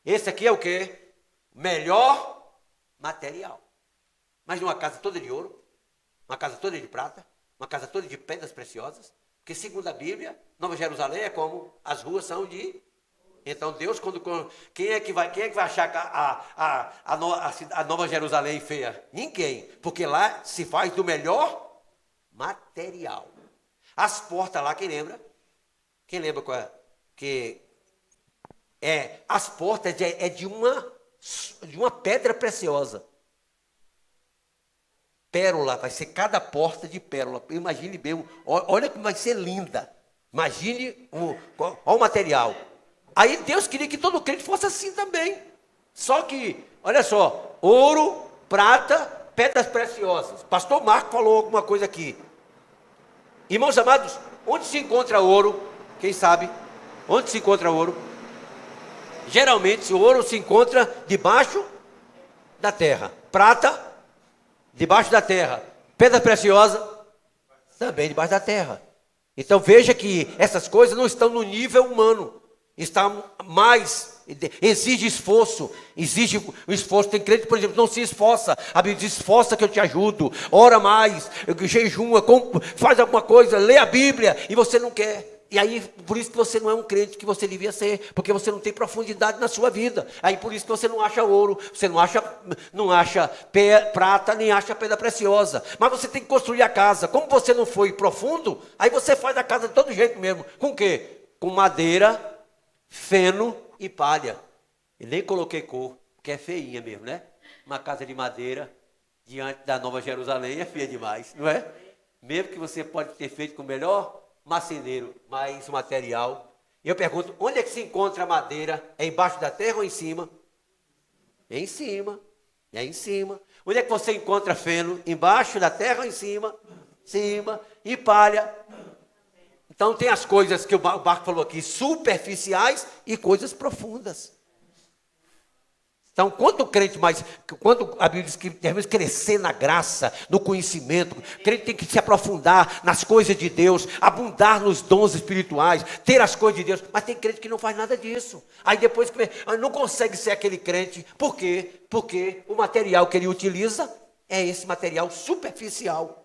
Esse aqui é o quê? Melhor material. Mas uma casa toda de ouro, uma casa toda de prata, uma casa toda de pedras preciosas, porque segundo a Bíblia, Nova Jerusalém é como as ruas são de... Então Deus, quem é que vai achar a Nova Jerusalém feia? Ninguém, porque lá se faz do melhor material. As portas lá, quem lembra? Quem lembra qual é? As portas de uma pedra preciosa. Pérola, vai ser cada porta de pérola. Imagine bem, olha como vai ser linda. Imagine olha o material. Aí Deus queria que todo crente fosse assim também. Só que, olha só, ouro, prata, pedras preciosas. Pastor Marco falou alguma coisa aqui. Irmãos amados, onde se encontra ouro? Quem sabe? Onde se encontra ouro? Geralmente o ouro se encontra debaixo da terra. Prata, debaixo da terra. Pedra preciosa, também debaixo da terra. Então veja que essas coisas não estão no nível humano. Está mais, exige esforço, exige o esforço. Tem crente, por exemplo, não se esforça. A Bíblia diz, esforça que eu te ajudo, ora mais, jejua, faz alguma coisa, lê a Bíblia, e você não quer. E aí, por isso que você não é um crente que você devia ser, porque você não tem profundidade na sua vida. Aí, por isso que você não acha ouro, você não acha prata, nem acha pedra preciosa. Mas você tem que construir a casa. Como você não foi profundo, aí você faz a casa de todo jeito mesmo. Com o quê? Com madeira, feno e palha. E nem coloquei cor, porque é feinha mesmo, né? Uma casa de madeira diante da Nova Jerusalém é feia demais, não é? Mesmo que você pode ter feito com o melhor marceneiro, mas o material. E eu pergunto, onde é que se encontra a madeira? É embaixo da terra ou em cima? É em cima. É em cima. Onde é que você encontra feno? Embaixo da terra ou em cima? Cima. E palha. Então tem as coisas que o Marco falou aqui, superficiais e coisas profundas. Então, quanto a Bíblia diz que devemos crescer na graça, no conhecimento, o crente tem que se aprofundar nas coisas de Deus, abundar nos dons espirituais, ter as coisas de Deus, mas tem crente que não faz nada disso. Aí depois não consegue ser aquele crente, por quê? Porque o material que ele utiliza é esse material superficial.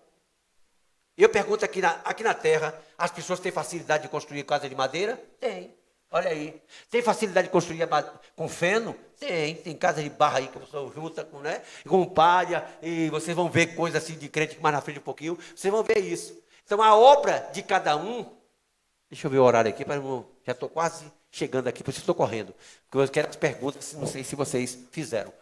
Eu pergunto aqui na terra, as pessoas têm facilidade de construir casa de madeira? Tem. Olha aí. Tem facilidade de construir com feno? Tem casa de barra aí que a pessoa junta com palha, e vocês vão ver coisas assim de crente mais na frente um pouquinho, vocês vão ver isso. Então a obra de cada um, deixa eu ver o horário aqui, já estou quase chegando aqui, por isso estou correndo, porque eu quero as perguntas, não sei se vocês fizeram.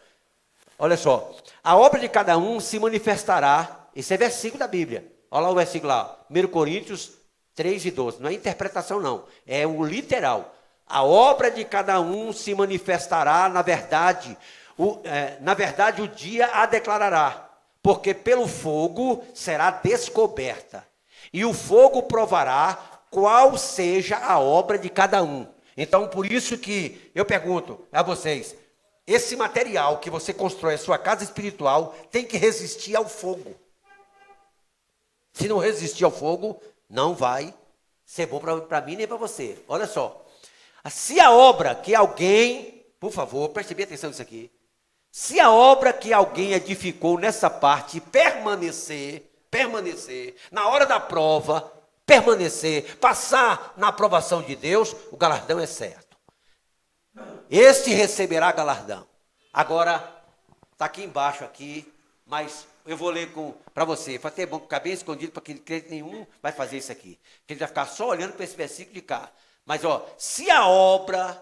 Olha só, a obra de cada um se manifestará, esse é versículo da Bíblia, olha lá o versículo lá, 1 Coríntios 3:12, não é interpretação não, é o literal. A obra de cada um se manifestará, na verdade, o dia a declarará, porque pelo fogo será descoberta, e o fogo provará qual seja a obra de cada um. Então, por isso que eu pergunto a vocês, esse material que você constrói a sua casa espiritual tem que resistir ao fogo. Se não resistir ao fogo, não vai ser bom para mim nem para você. Olha só. Se a obra que alguém, por favor, preste bem atenção nisso aqui. Se a obra que alguém edificou nessa parte permanecer, na hora da prova, passar na aprovação de Deus, o galardão é certo. Este receberá galardão. Agora, está aqui embaixo, mas eu vou ler para você. Vai ter bom ficar bem escondido, para que crente nenhum vai fazer isso aqui. Porque ele vai ficar só olhando para esse versículo de cá. Mas, se a obra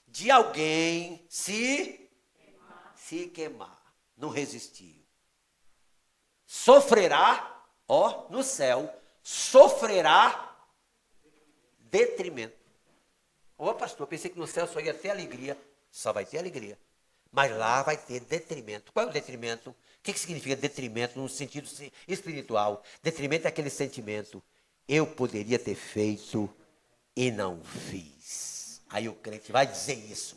de alguém se queimar, não resistiu, sofrerá, no céu, sofrerá detrimento. Pastor, pensei que no céu só ia ter alegria. Só vai ter alegria. Mas lá vai ter detrimento. Qual é o detrimento? O que significa detrimento no sentido espiritual? Detrimento é aquele sentimento. Eu poderia ter feito e não fiz. Aí o crente vai dizer isso.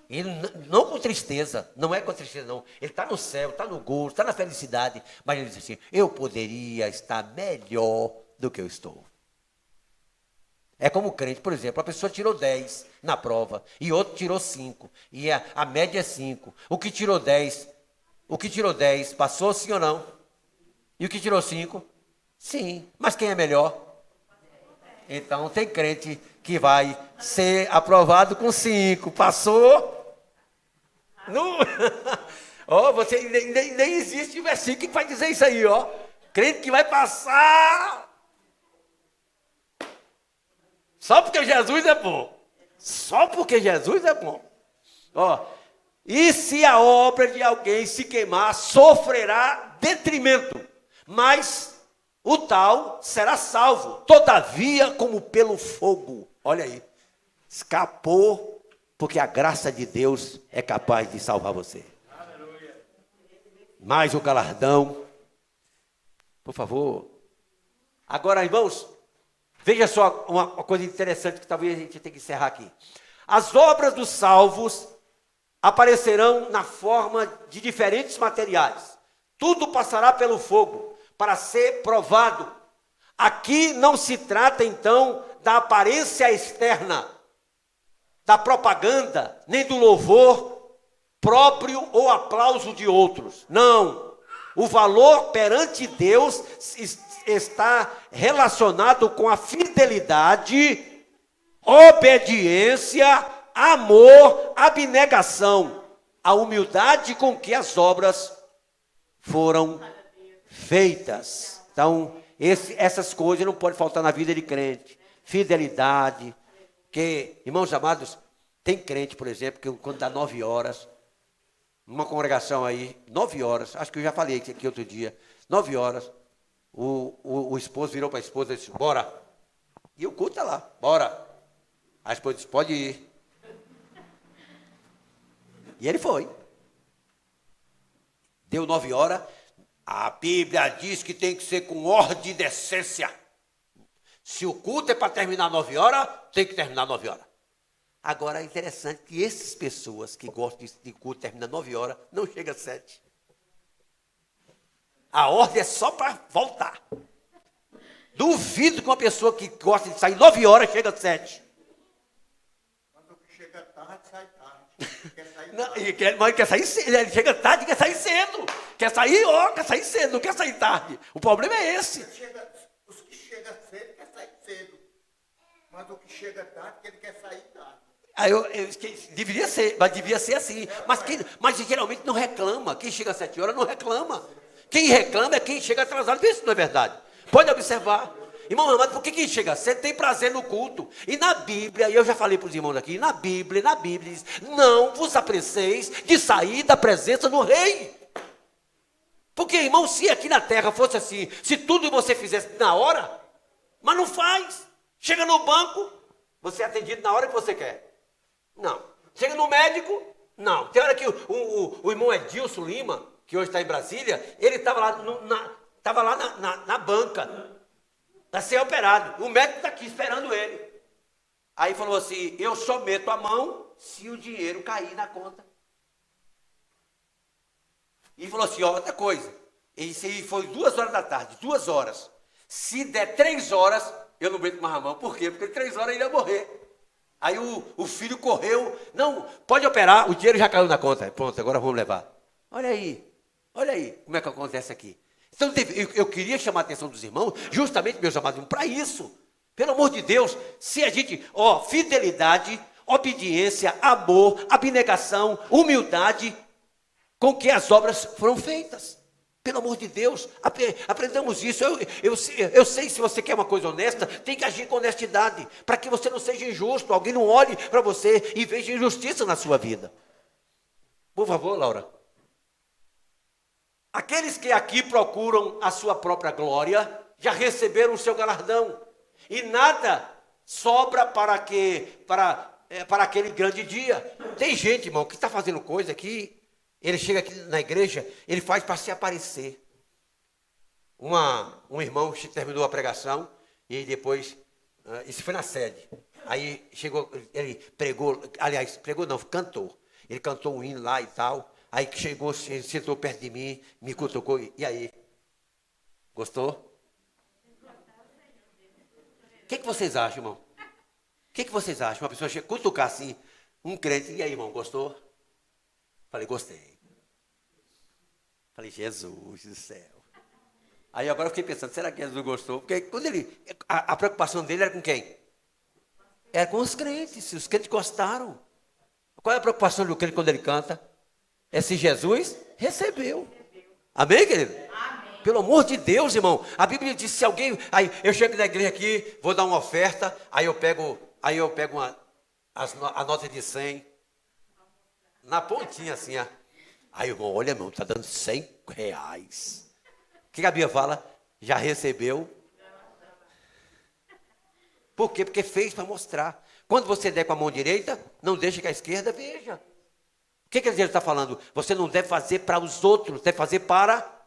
Ele não com tristeza, não é com tristeza não. Ele está no céu, está no gozo, está na felicidade. Mas ele diz assim, eu poderia estar melhor do que eu estou. É como o crente, por exemplo, a pessoa tirou 10 na prova e outro tirou 5. E a média é 5. O que tirou 10 passou sim ou não? E o que tirou 5? Sim. Mas quem é melhor? Então, tem crente que vai ser aprovado com 5. Passou? Não. Você nem existe o versículo que vai dizer isso aí, Crente que vai passar. Só porque Jesus é bom. Só porque Jesus é bom. E se a obra de alguém se queimar, sofrerá detrimento. Mas o tal será salvo, todavia como pelo fogo. Olha aí, escapou, porque a graça de Deus é capaz de salvar você. Aleluia. Mais o galardão, por favor. Agora, irmãos, veja só uma coisa interessante que talvez a gente tenha que encerrar aqui. As obras dos salvos aparecerão na forma de diferentes materiais. Tudo passará pelo fogo para ser provado. Aqui não se trata, então, da aparência externa, da propaganda, nem do louvor próprio ou aplauso de outros. Não. O valor perante Deus está relacionado com a fidelidade, obediência, amor, abnegação, a humildade com que as obras foram feitas. Então, essas coisas não podem faltar na vida de crente. Fidelidade, que, irmãos amados, tem crente, por exemplo, que quando dá 9 horas, numa congregação aí, 9 horas, acho que eu já falei aqui outro dia, 9 horas, o esposo virou para a esposa e disse, bora. E o culto está lá, bora. A esposa disse, pode ir. E ele foi. Deu 9 horas, a Bíblia diz que tem que ser com ordem e decência. Se o culto é para terminar 9 horas, tem que terminar 9 horas. Agora é interessante que essas pessoas que gostam de culto terminar 9 horas, não chegam às 7. A ordem é só para voltar. Duvido que uma pessoa que gosta de sair 9 horas chega às 7. Mas o que chega tarde, sai tarde. Quer sair Não, tarde. mas quer sair cedo, ele chega tarde e quer sair cedo. Quer sair cedo, não quer sair tarde. O problema é esse. Os que chegam cedo, quer sair cedo. Mas o que chega tarde, ele quer sair tarde. Aí deveria ser assim. Mas geralmente não reclama. Quem chega às 7 horas não reclama. Quem reclama é quem chega atrasado. Vê se não é verdade. Pode observar. Irmão amado, por que quem chega cedo tem prazer no culto? E na Bíblia, e eu já falei para os irmãos aqui, na Bíblia diz, não vos apresseis de sair da presença do rei. Porque, irmão, se aqui na terra fosse assim, se tudo você fizesse na hora, mas não faz. Chega no banco, você é atendido na hora que você quer. Não. Chega no médico, não. Tem hora que o irmão Edilson Lima, que hoje está em Brasília, ele estava lá na banca, para ser operado. O médico está aqui esperando ele. Aí falou assim, eu só meto a mão se o dinheiro cair na conta. E falou assim, ó, outra coisa. Isso aí foi 2 horas da tarde, 2 horas. Se der 3 horas, eu não meto mais a mão. Por quê? Porque 3 horas ele ia morrer. Aí o filho correu. Não, pode operar, o dinheiro já caiu na conta. Pronto, agora vamos levar. Olha aí como é que acontece aqui. Então eu queria chamar a atenção dos irmãos, justamente, meus amados, para isso. Pelo amor de Deus, se a gente, fidelidade, obediência, amor, abnegação, humildade, com que as obras foram feitas. Pelo amor de Deus, aprendamos isso. Eu sei, se você quer uma coisa honesta, tem que agir com honestidade, para que você não seja injusto, alguém não olhe para você e veja injustiça na sua vida. Por favor, Laura. Aqueles que aqui procuram a sua própria glória, já receberam o seu galardão. E nada sobra para aquele grande dia. Tem gente, irmão, que está fazendo coisa aqui. Ele chega aqui na igreja, ele faz para se aparecer. Um irmão terminou a pregação e depois, isso foi na sede. Aí chegou, ele cantou. Ele cantou um hino lá e tal. Aí que chegou, sentou perto de mim, me cutucou. E aí? Gostou? O que vocês acham, irmão? O que vocês acham? Uma pessoa chega cutucar assim, um crente. E aí, irmão, gostou? Falei, gostei. Falei, Jesus do céu. Aí agora eu fiquei pensando, será que Jesus gostou? Porque quando a preocupação dele era com quem? Era com os crentes, se os crentes gostaram. Qual é a preocupação do crente quando ele canta? É se Jesus recebeu. Amém, querido? Amém. Pelo amor de Deus, irmão. A Bíblia diz, se alguém... Aí eu chego na igreja aqui, vou dar uma oferta, aí eu pego a nota de 100, na pontinha assim, ó. Aí, irmão, olha, irmão, está dando R$100. O que a Bíblia fala? Já recebeu. Por quê? Porque fez para mostrar. Quando você der com a mão direita, não deixe que a esquerda veja. O que ele está falando? Você não deve fazer para os outros, deve fazer para...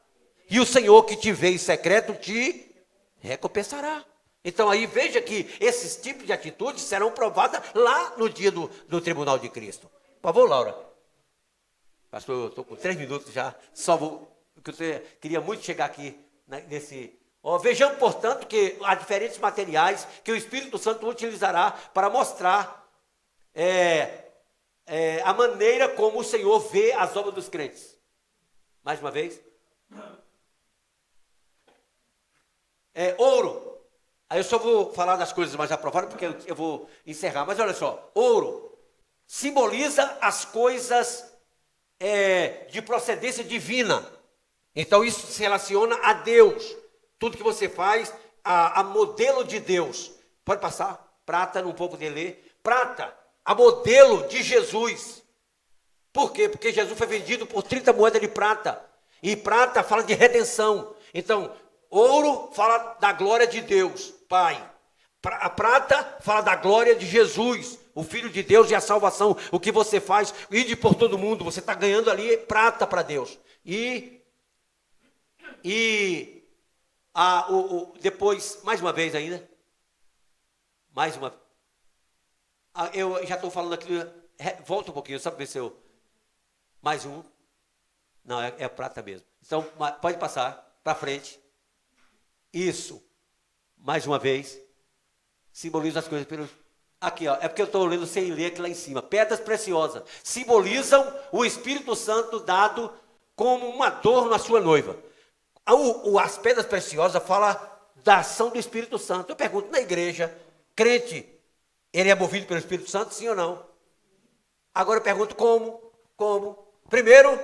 E o Senhor que te vê em secreto te recompensará. Então aí veja que esses tipos de atitudes serão provadas lá no dia do tribunal de Cristo. Por favor, Laura. Pastor, eu estou com 3 minutos já. Só vou... Porque eu queria muito chegar aqui nesse... Vejamos, portanto, que há diferentes materiais que o Espírito Santo utilizará para mostrar a maneira como o Senhor vê as obras dos crentes. Mais uma vez. Ouro. Aí eu só vou falar das coisas mais aprovadas, porque eu vou encerrar. Mas olha só, ouro simboliza as coisas de procedência divina. Então isso se relaciona a Deus. Tudo que você faz, a modelo de Deus. Pode passar? Prata, um pouco de ler. Prata, a modelo de Jesus. Por quê? Porque Jesus foi vendido por 30 moedas de prata. E prata fala de redenção. Então, ouro fala da glória de Deus, Pai. A prata fala da glória de Jesus, o Filho de Deus e a salvação. O que você faz, ide por todo mundo, você está ganhando ali prata para Deus. Depois, mais uma vez ainda, eu já estou falando aqui, volta um pouquinho, só para ver se eu, mais um, não, é prata mesmo. Então, pode passar para frente, isso, mais uma vez, simboliza as coisas pelos, aqui ó, é porque eu estou lendo sem ler aqui lá em cima, pedras preciosas, simbolizam o Espírito Santo dado como um adorno à sua noiva. As pedras preciosas falam da ação do Espírito Santo. Eu pergunto, na igreja, crente, ele é movido pelo Espírito Santo, sim ou não? Agora eu pergunto como? Primeiro,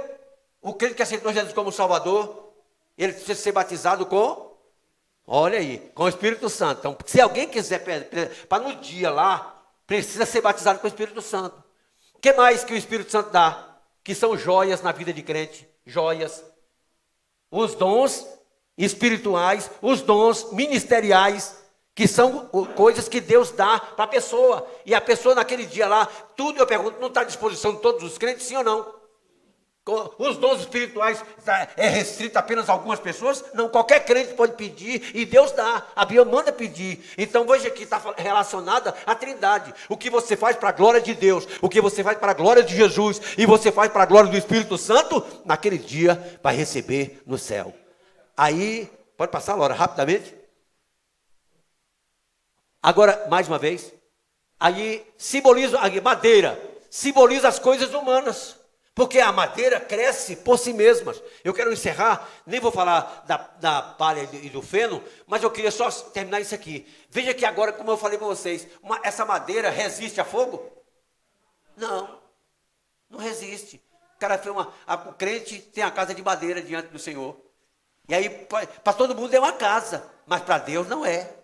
o crente que aceitou Jesus como Salvador, ele precisa ser batizado olha aí, com o Espírito Santo. Então, se alguém quiser, para no dia lá, precisa ser batizado com o Espírito Santo. O que mais que o Espírito Santo dá? Que são joias na vida de crente, joias. Os dons espirituais, os dons ministeriais, que são coisas que Deus dá para a pessoa. E a pessoa naquele dia lá, tudo eu pergunto, não está à disposição de todos os crentes, sim ou não? Os dons espirituais é restrito apenas a algumas pessoas? Não, qualquer crente pode pedir e Deus dá. A Bíblia manda pedir. Então veja que está relacionada à Trindade. O que você faz para a glória de Deus, o que você faz para a glória de Jesus e você faz para a glória do Espírito Santo, naquele dia vai receber no céu. Aí, pode passar, Laura, rapidamente? Agora, mais uma vez, aí simboliza a madeira, simboliza as coisas humanas. Porque a madeira cresce por si mesmas. Eu quero encerrar, nem vou falar da palha e do feno, mas eu queria só terminar isso aqui. Veja que agora, como eu falei para vocês, essa madeira resiste a fogo? Não resiste. O cara foi o crente tem a casa de madeira diante do Senhor. E aí, para todo mundo é uma casa, mas para Deus não é.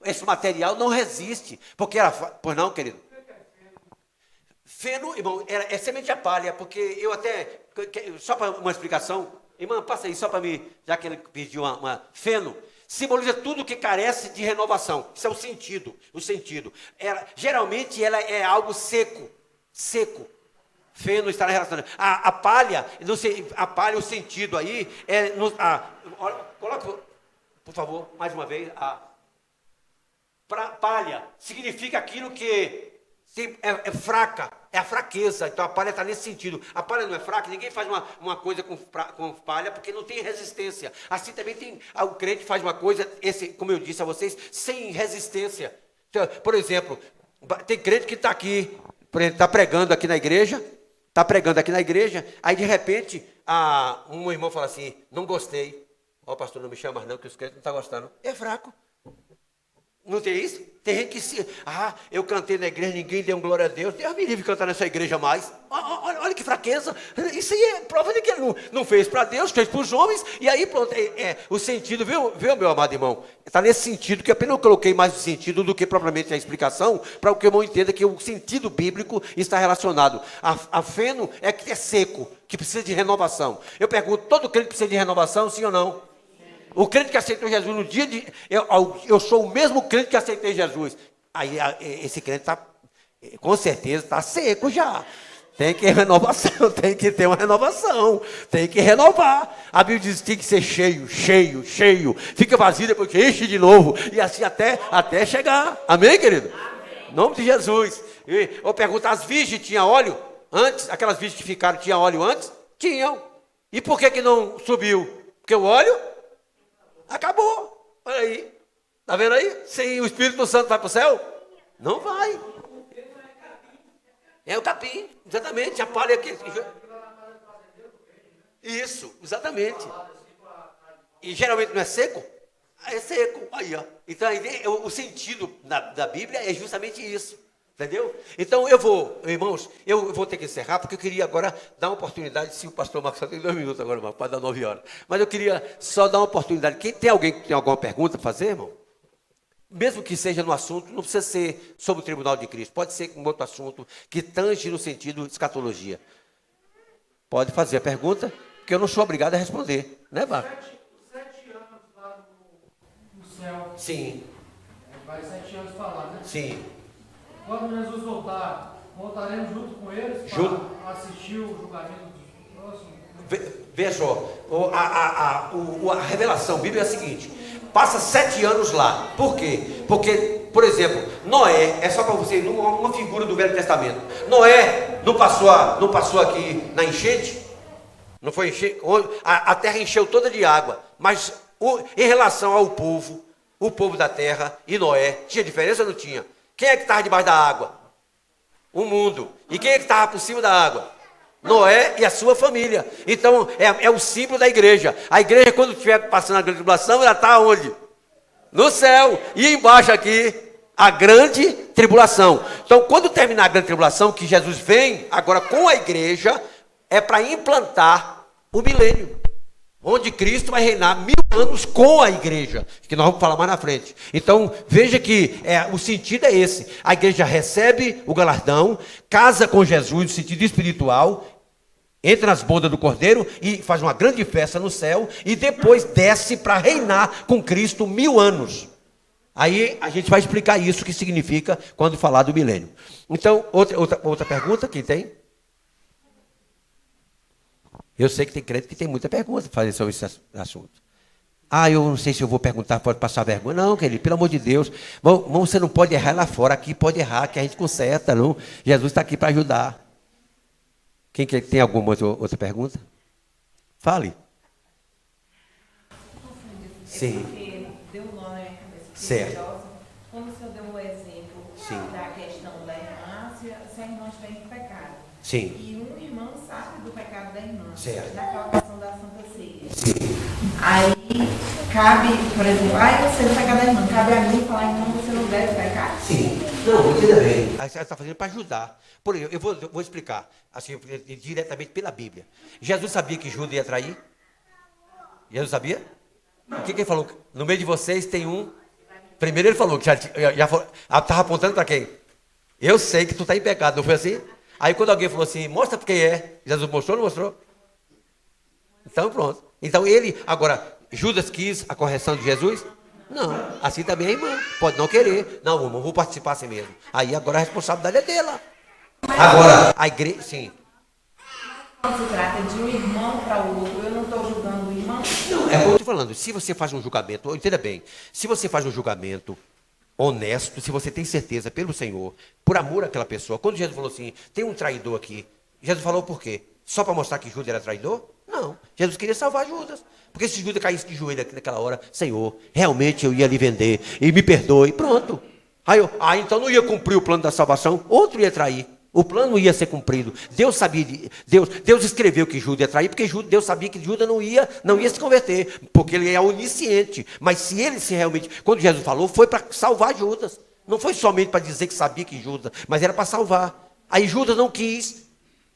Esse material não resiste. Porque pois não, querido? Feno, irmão, é semente a palha, porque eu até, só para uma explicação, irmã, passa aí, só para mim, já que ele pediu feno, simboliza tudo que carece de renovação, isso é o sentido. Geralmente ela é algo seco, feno estará relacionado. A palha, o sentido aí, coloca, por favor, mais uma vez, palha significa aquilo que é fraca, é a fraqueza. Então a palha está nesse sentido. A palha não é fraca, ninguém faz uma coisa com palha porque não tem resistência. Assim também o crente faz uma coisa, como eu disse a vocês, sem resistência. Então, por exemplo, tem crente que está aqui, está pregando aqui na igreja, aí de repente um irmão fala assim, não gostei. Pastor, não me chama mais não, que os crentes não estão gostando. É fraco. Não tem isso? Tem gente que eu cantei na igreja, ninguém deu glória a Deus. Deus me livre de cantar nessa igreja mais. Olha que fraqueza. Isso aí é prova de que ele não fez para Deus, fez para os homens. E aí pronto, o sentido, viu meu amado irmão? Está nesse sentido, que apenas eu coloquei mais o sentido do que propriamente a explicação, para que o irmão entenda que o sentido bíblico está relacionado. A feno é que é seco, que precisa de renovação. Eu pergunto, todo crente precisa de renovação, sim ou não? O crente que aceitou Jesus no dia de... Eu sou o mesmo crente que aceitei Jesus. Aí esse crente com certeza está seco já. Tem que renovação, tem que ter uma renovação. Tem que renovar. A Bíblia diz que tem que ser cheio. Fica vazio, depois que enche de novo. E assim até chegar. Amém, querido? Amém. Em nome de Jesus. Eu pergunto, as virgens tinham óleo antes? Aquelas virgens que ficaram, tinham óleo antes? Tinham. E por que não subiu? Porque o óleo... acabou, olha aí, está vendo aí? Se o Espírito Santo vai para o céu, não vai. É o capim, exatamente, a palha aqui. Isso, exatamente. E geralmente não é seco? É seco, aí ó. Então o sentido da Bíblia é justamente isso. Entendeu? Então irmãos, eu vou ter que encerrar, porque eu queria agora dar uma oportunidade, se o pastor Marcos só tem 2 minutos agora, para dar 9 horas. Mas eu queria só dar uma oportunidade. Tem alguém que tem alguma pergunta para fazer, irmão? Mesmo que seja no assunto, não precisa ser sobre o tribunal de Cristo, pode ser um outro assunto que tange no sentido de escatologia. Pode fazer a pergunta, porque eu não sou obrigado a responder, né, Marcos? 7 anos lá no céu. Sim. Vai 7 anos falar, né? Sim. Quando Jesus voltar, voltaremos junto com eles para assistir o julgamento dos próximos. Veja só, a revelação bíblica é a seguinte: passa 7 anos lá. Por quê? Porque, por exemplo, Noé, é só para você, uma figura do Velho Testamento. Noé não passou aqui na enchente? Não foi encher? A terra encheu toda de água. Mas em relação ao povo, o povo da terra e Noé, tinha diferença ou não tinha? Quem é que estava debaixo da água? O mundo. E quem é que estava por cima da água? Noé e a sua família. Então é o símbolo da igreja. A igreja, quando estiver passando a grande tribulação, ela está onde? No céu. E embaixo aqui, a grande tribulação. Então, quando terminar a grande tribulação, que Jesus vem agora com a igreja, é para implantar o milênio, onde Cristo vai reinar 1000 anos com a igreja, que nós vamos falar mais na frente. Então, veja que o sentido é esse: a igreja recebe o galardão, casa com Jesus no sentido espiritual, entra nas bodas do Cordeiro e faz uma grande festa no céu, e depois desce para reinar com Cristo 1000 anos. Aí a gente vai explicar isso, o que significa quando falar do milênio. Então, outra pergunta, quem tem? Eu sei que tem crente que tem muita pergunta para fazer sobre esse assunto. Eu não sei se eu vou perguntar, pode passar vergonha. Não, querido, pelo amor de Deus. Você não pode errar lá fora, aqui pode errar, que a gente conserta, não. Jesus está aqui para ajudar. Quem tem alguma outra pergunta? Fale. Sim. Porque deu um nó na minha cabeça. Certo. Quando o senhor deu um exemplo da questão da irmã, se a irmã estiver em pecado. Sim. E um irmão sabe do pecado da irmã. Certo. Naquela questão da Santa Ceia. Sim. Aí cabe, por exemplo, eu sei do pecado da irmã, cabe a mim falar, irmão, você não deve pecar? Sim. Não, entenda bem. Aí você está fazendo para ajudar. Por exemplo, eu vou explicar, assim, diretamente pela Bíblia. Jesus sabia que Judas ia trair? Jesus sabia? O que ele falou? No meio de vocês tem um. Primeiro ele falou que já estava apontando para quem? Eu sei que tu está em pecado, não foi assim? Aí quando alguém falou assim, mostra quem é, Jesus mostrou ou não mostrou? Então pronto. Então agora, Judas quis a correção de Jesus? Não, assim também a irmã, pode não querer. Não, irmão, vou participar assim mesmo. Aí agora a responsabilidade é dela. Agora, a igreja, sim. Quando se trata de um irmão para o outro, eu não estou julgando o irmão. Não, é como eu estou falando, se você faz um julgamento, entenda bem, se você faz um julgamento honesto, se você tem certeza pelo Senhor, por amor àquela pessoa, quando Jesus falou assim, tem um traidor aqui, Jesus falou por quê? Só para mostrar que Judas era traidor? Não, Jesus queria salvar Judas, porque se Judas caísse de joelho aqui naquela hora, Senhor, realmente eu ia lhe vender, e me perdoe, pronto. Então não ia cumprir o plano da salvação, outro ia trair. O plano ia ser cumprido. Deus sabia, Deus escreveu que Judas ia trair, porque Deus sabia que Judas não ia se converter, porque ele é onisciente. Mas se ele realmente, quando Jesus falou, foi para salvar Judas. Não foi somente para dizer que sabia que Judas, mas era para salvar. Aí Judas não quis,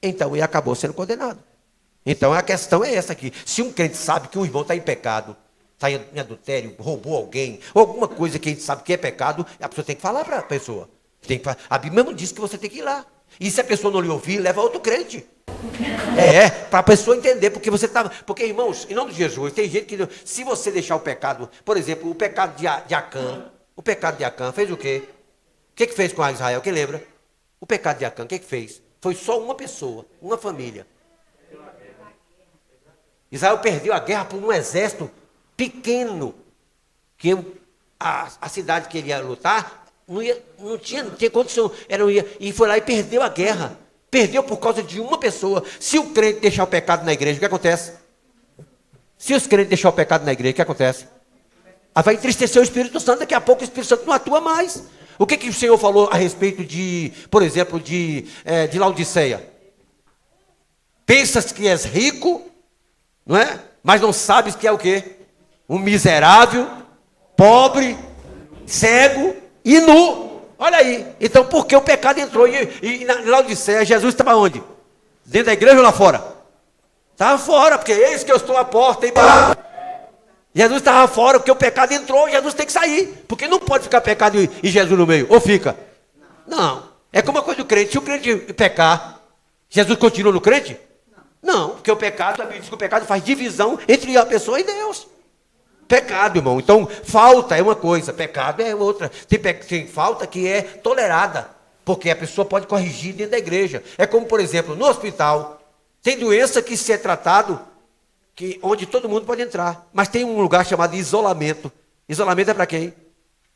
então ele acabou sendo condenado. Então a questão é essa aqui. Se um crente sabe que um irmão está em pecado, está em adultério, roubou alguém, ou alguma coisa que a gente sabe que é pecado, a pessoa tem que falar para a pessoa. A Bíblia mesmo diz que você tem que ir lá. E se a pessoa não lhe ouvir, leva outro crente. Para a pessoa entender, porque irmãos, em nome de Jesus, tem gente que, se você deixar o pecado, por exemplo, o pecado de Acã fez o quê? O que fez com Israel? Quem lembra? O pecado de Acã, o que fez? Foi só uma pessoa, uma família. Israel perdeu a guerra por um exército pequeno, que a cidade que ele ia lutar, não tinha condição, e foi lá e perdeu a guerra. Perdeu por causa de uma pessoa. Se o crente deixar o pecado na igreja, o que acontece? Se os crentes deixar o pecado na igreja, o que acontece? Vai entristecer o Espírito Santo, daqui a pouco o Espírito Santo não atua mais. O que o Senhor falou a respeito por exemplo, de Laodiceia? Pensas que és rico, não é? Mas não sabes que é o quê? Um miserável, pobre, cego e nu. Olha aí. Então, por que o pecado entrou? E na Laodiceia, Jesus estava onde? Dentro da igreja ou lá fora? Estava fora, porque eis que eu estou à porta e bato. Jesus estava fora, porque o pecado entrou, Jesus tem que sair. Porque não pode ficar pecado e Jesus no meio. Ou fica? Não. É como a coisa do crente. Se o crente pecar, Jesus continua no crente? Não, porque o pecado, a Bíblia diz que o pecado faz divisão entre a pessoa e Deus. Pecado, irmão. Então, falta é uma coisa, pecado é outra. Tem falta que é tolerada. Porque a pessoa pode corrigir dentro da igreja. É como, por exemplo, no hospital, tem doença que se é tratado, onde todo mundo pode entrar. Mas tem um lugar chamado isolamento. Isolamento é para quem?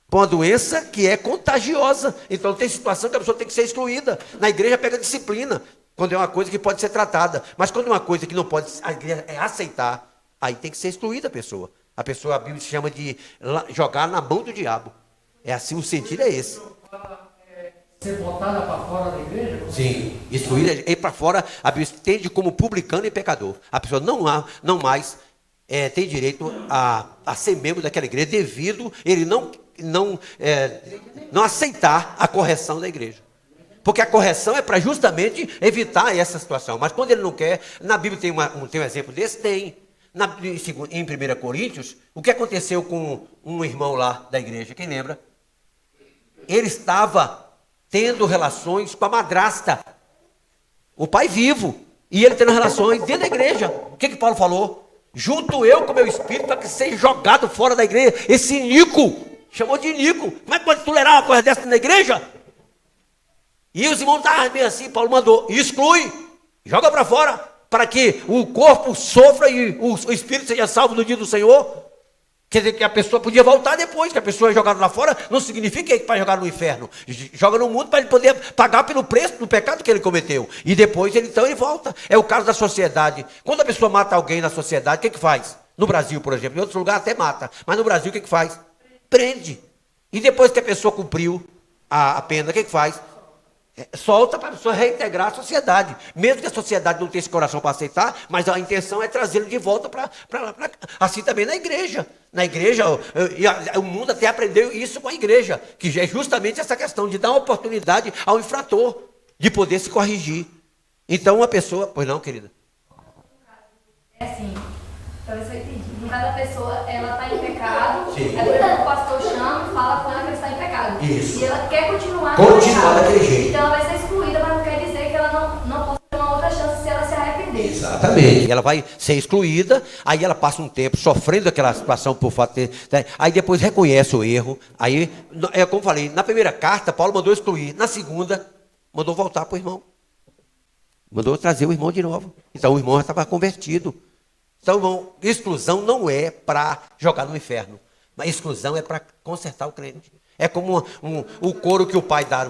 Para uma doença que é contagiosa. Então tem situação que a pessoa tem que ser excluída. Na igreja pega disciplina, quando é uma coisa que pode ser tratada. Mas quando é uma coisa que não pode, a igreja aceitar, aí tem que ser excluída a pessoa. A pessoa, a Bíblia se chama de jogar na mão do diabo. É assim, o sentido é esse. Ser botada para fora da igreja? Sim, excluída, ir para fora, a Bíblia entende como publicano e pecador. A pessoa não mais tem direito a ser membro daquela igreja devido ele não aceitar a correção da igreja. Porque a correção é para justamente evitar essa situação. Mas quando ele não quer, na Bíblia tem um exemplo desse? Tem. Em 1 Coríntios, o que aconteceu com um irmão lá da igreja? Quem lembra? Ele estava tendo relações com a madrasta, o pai vivo, e ele tendo relações dentro da igreja. O que Paulo falou? Junto eu com meu espírito para que seja jogado fora da igreja. Esse Nico, chamou de Nico. Como é que pode tolerar uma coisa dessa na igreja? E os irmãos estavam bem assim, Paulo mandou, exclui, joga para fora, para que o corpo sofra e o espírito seja salvo no dia do Senhor. Quer dizer que a pessoa podia voltar depois, que a pessoa é jogada lá fora, não significa que vai jogar no inferno. Joga no mundo para ele poder pagar pelo preço do pecado que ele cometeu. E depois ele volta. É o caso da sociedade. Quando a pessoa mata alguém na sociedade, o que faz? No Brasil, por exemplo, em outros lugares até mata. Mas no Brasil o que faz? Prende. E depois que a pessoa cumpriu a pena, o que faz? Solta para a pessoa reintegrar a sociedade. Mesmo que a sociedade não tenha esse coração para aceitar, mas a intenção é trazê-lo de volta para assim também na igreja. Na igreja, o mundo até aprendeu isso com a igreja, que é justamente essa questão de dar uma oportunidade ao infrator, de poder se corrigir. Então uma pessoa... Pois não, querida? É assim, para ver se eu entendi. No caso da pessoa, ela está em pecado, Sim. aí o pastor chama e fala com ela que ela está em pecado. Isso. E ela quer continuar daquele jeito. Então ela vai ser excluída, mas não quer dizer que ela não possa ter uma outra chance se ela se arrepender. Exatamente. Ela vai ser excluída, aí ela passa um tempo sofrendo aquela situação por fato de ter, aí depois reconhece o erro. Aí, como falei, na primeira carta, Paulo mandou excluir. Na segunda, mandou voltar para o irmão. Mandou trazer o irmão de novo. Então o irmão já estava convertido. Então, irmão, exclusão não é para jogar no inferno. Mas exclusão é para consertar o crente. É como o couro que o pai dá.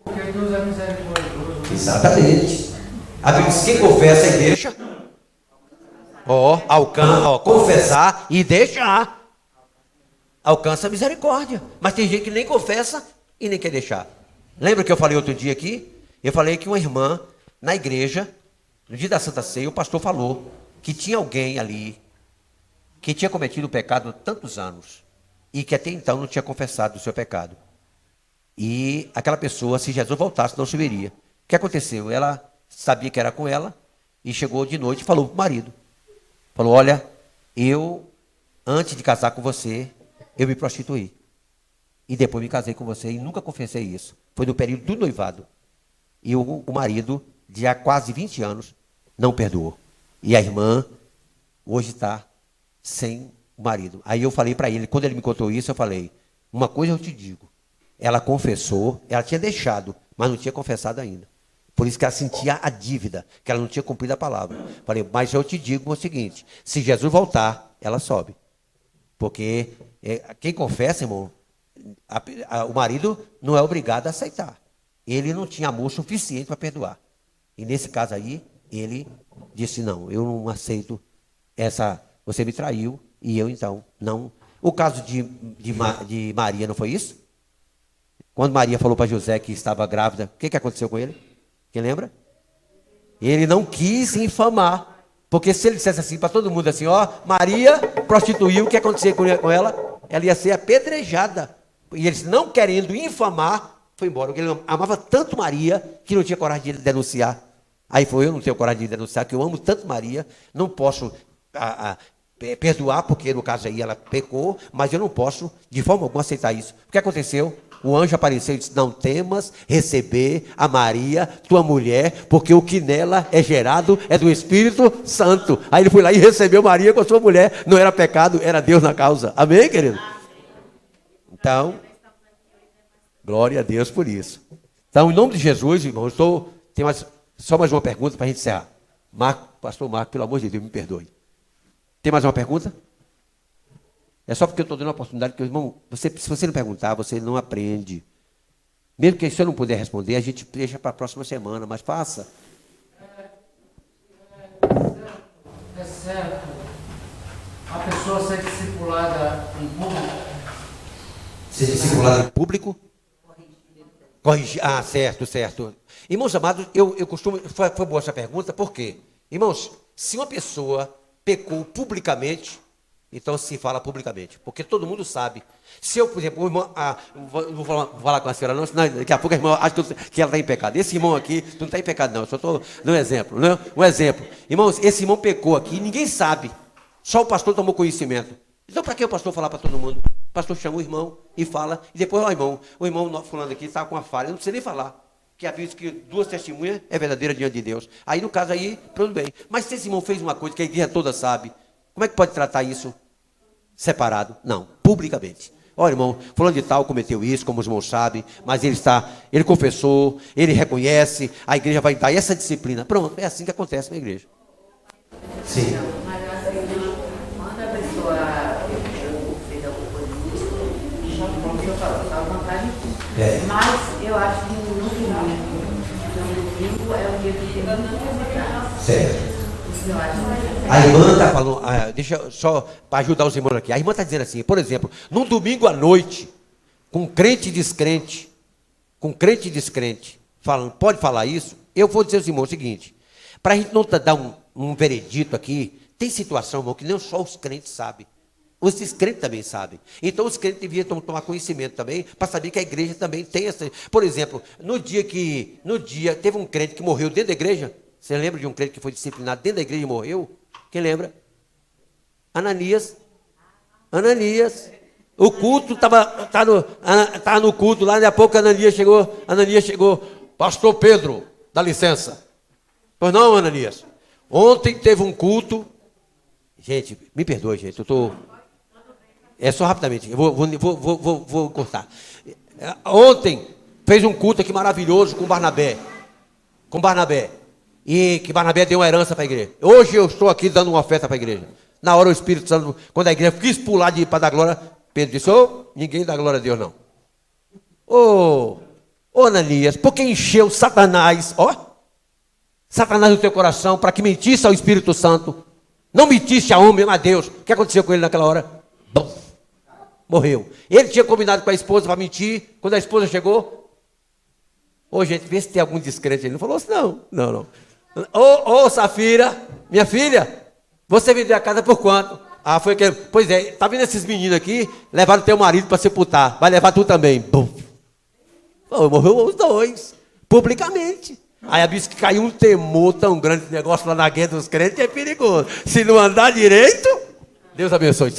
Porque Deus é misericordioso. Exatamente. A Bíblia diz, quem confessa e deixa, confessar e deixar, alcança a misericórdia. Mas tem gente que nem confessa e nem quer deixar. Lembra que eu falei outro dia aqui? Eu falei que uma irmã na igreja, no dia da Santa Ceia, o pastor falou que tinha alguém ali que tinha cometido o pecado há tantos anos e que até então não tinha confessado o seu pecado. E aquela pessoa, se Jesus voltasse, não subiria. O que aconteceu? Ela sabia que era com ela e chegou de noite e falou para o marido. Falou, olha, antes de casar com você, eu me prostituí. E depois me casei com você e nunca confessei isso. Foi no período do noivado. E o marido, de há quase 20 anos, não perdoou. E a irmã hoje está sem o marido. Aí eu falei para ele, quando ele me contou isso, eu falei, uma coisa eu te digo, ela confessou, ela tinha deixado, mas não tinha confessado ainda. Por isso que ela sentia a dívida, que ela não tinha cumprido a palavra. Falei, mas eu te digo o seguinte, se Jesus voltar, ela sobe. Porque quem confessa, irmão, o marido não é obrigado a aceitar. Ele não tinha amor suficiente para perdoar. E nesse caso aí, ele disse, não, eu não aceito você me traiu, e eu então não. O caso de Maria não foi isso? Quando Maria falou para José que estava grávida, o que aconteceu com ele? Quem lembra? Ele não quis infamar, porque se ele dissesse assim para todo mundo assim, ó, Maria prostituiu, o que aconteceu com ela? Ela ia ser apedrejada. E ele, não querendo infamar, foi embora. Porque ele amava tanto Maria que não tinha coragem de denunciar. Aí foi, eu não tenho coragem de denunciar, que eu amo tanto Maria, não posso perdoar, porque no caso aí ela pecou, mas eu não posso de forma alguma aceitar isso. O que aconteceu? O anjo apareceu e disse, não temas receber a Maria, tua mulher, porque o que nela é gerado é do Espírito Santo. Aí ele foi lá e recebeu Maria com a sua mulher. Não era pecado, era Deus na causa. Amém, querido? Então, Glória a Deus por isso. Então, em nome de Jesus, irmãos, tem só mais uma pergunta para a gente encerrar. Pastor Marco, pelo amor de Deus, me perdoe. Tem mais uma pergunta? É só porque eu estou dando uma oportunidade que, irmão, se você não perguntar, você não aprende. Mesmo que se eu não puder responder, a gente deixa para a próxima semana, mas faça. É certo a pessoa ser discipulada em público? Ser discipulado em público? Corrigir. Ah, certo. Irmãos amados, eu costumo. Foi boa essa pergunta, por quê? Irmãos, se uma pessoa pecou publicamente, então se fala publicamente, porque todo mundo sabe. Se eu, por exemplo, o irmão, não vou falar com a senhora, não, senão daqui a pouco a irmã acha que ela está em pecado. Esse irmão aqui não está em pecado, não. Eu só estou dando um exemplo, né? Um exemplo. Irmãos, esse irmão pecou aqui, ninguém sabe. Só o pastor tomou conhecimento. Então, para que o pastor falar para todo mundo? O pastor chama o irmão e fala, e depois, o irmão fulano aqui está com uma falha, não precisa nem falar. Que avisa que 2 testemunhas é verdadeira diante de Deus. Aí, no caso aí, tudo bem. Mas se esse irmão fez uma coisa que a igreja toda sabe, como é que pode tratar isso separado? Não, publicamente. Olha, irmão, fulano de tal cometeu isso, como os irmãos sabem, mas ele confessou, ele reconhece, a igreja vai dar essa disciplina. Pronto, é assim que acontece na igreja. Sim. Mas eu acho que quando a pessoa fez alguma coisa disso, como o senhor falou, só vontade. Mas eu acho que no domingo é o dia que tem muito resultado. Certo. A irmã está falando, deixa eu só para ajudar os irmãos aqui. A irmã está dizendo assim, por exemplo, num domingo à noite, com crente e descrente, falando, pode falar isso? Eu vou dizer aos irmãos o seguinte, para a gente não dar um veredito aqui, tem situação, irmão, que não só os crentes sabem, os descrentes também sabem. Então os crentes deviam tomar conhecimento também, para saber que a igreja também tem essa. Por exemplo, no dia teve um crente que morreu dentro da igreja. Você lembra de um crente que foi disciplinado dentro da igreja e morreu? Quem lembra? Ananias. O culto estava no culto lá, daqui a pouco Ananias chegou. Pastor Pedro, dá licença. Pois não, Ananias. Ontem teve um culto. Gente, me perdoe, gente. É só rapidamente. Eu vou cortar. Ontem fez um culto aqui maravilhoso com Barnabé. E que Barnabé deu uma herança para a igreja. Hoje eu estou aqui dando uma oferta para a igreja. Na hora o Espírito Santo, quando a igreja quis pular para dar glória, Pedro disse, ninguém dá glória a Deus não. Ananias, porque encheu Satanás no teu coração para que mentisse ao Espírito Santo. Não mentisse a homem, mas a Deus. O que aconteceu com ele naquela hora? Bum, morreu. Ele tinha combinado com a esposa para mentir. Quando a esposa chegou, gente, vê se tem algum descrente. Ele não falou assim, não. Safira, minha filha, você vendeu a casa por quanto? Foi que. Pois é, tá vendo esses meninos aqui? Levaram teu marido para sepultar. Vai levar tu também. Bum. Morreu os dois, publicamente. Aí a bicha que caiu um temor tão grande, esse negócio lá na guerra dos crentes é perigoso. Se não andar direito, Deus abençoe.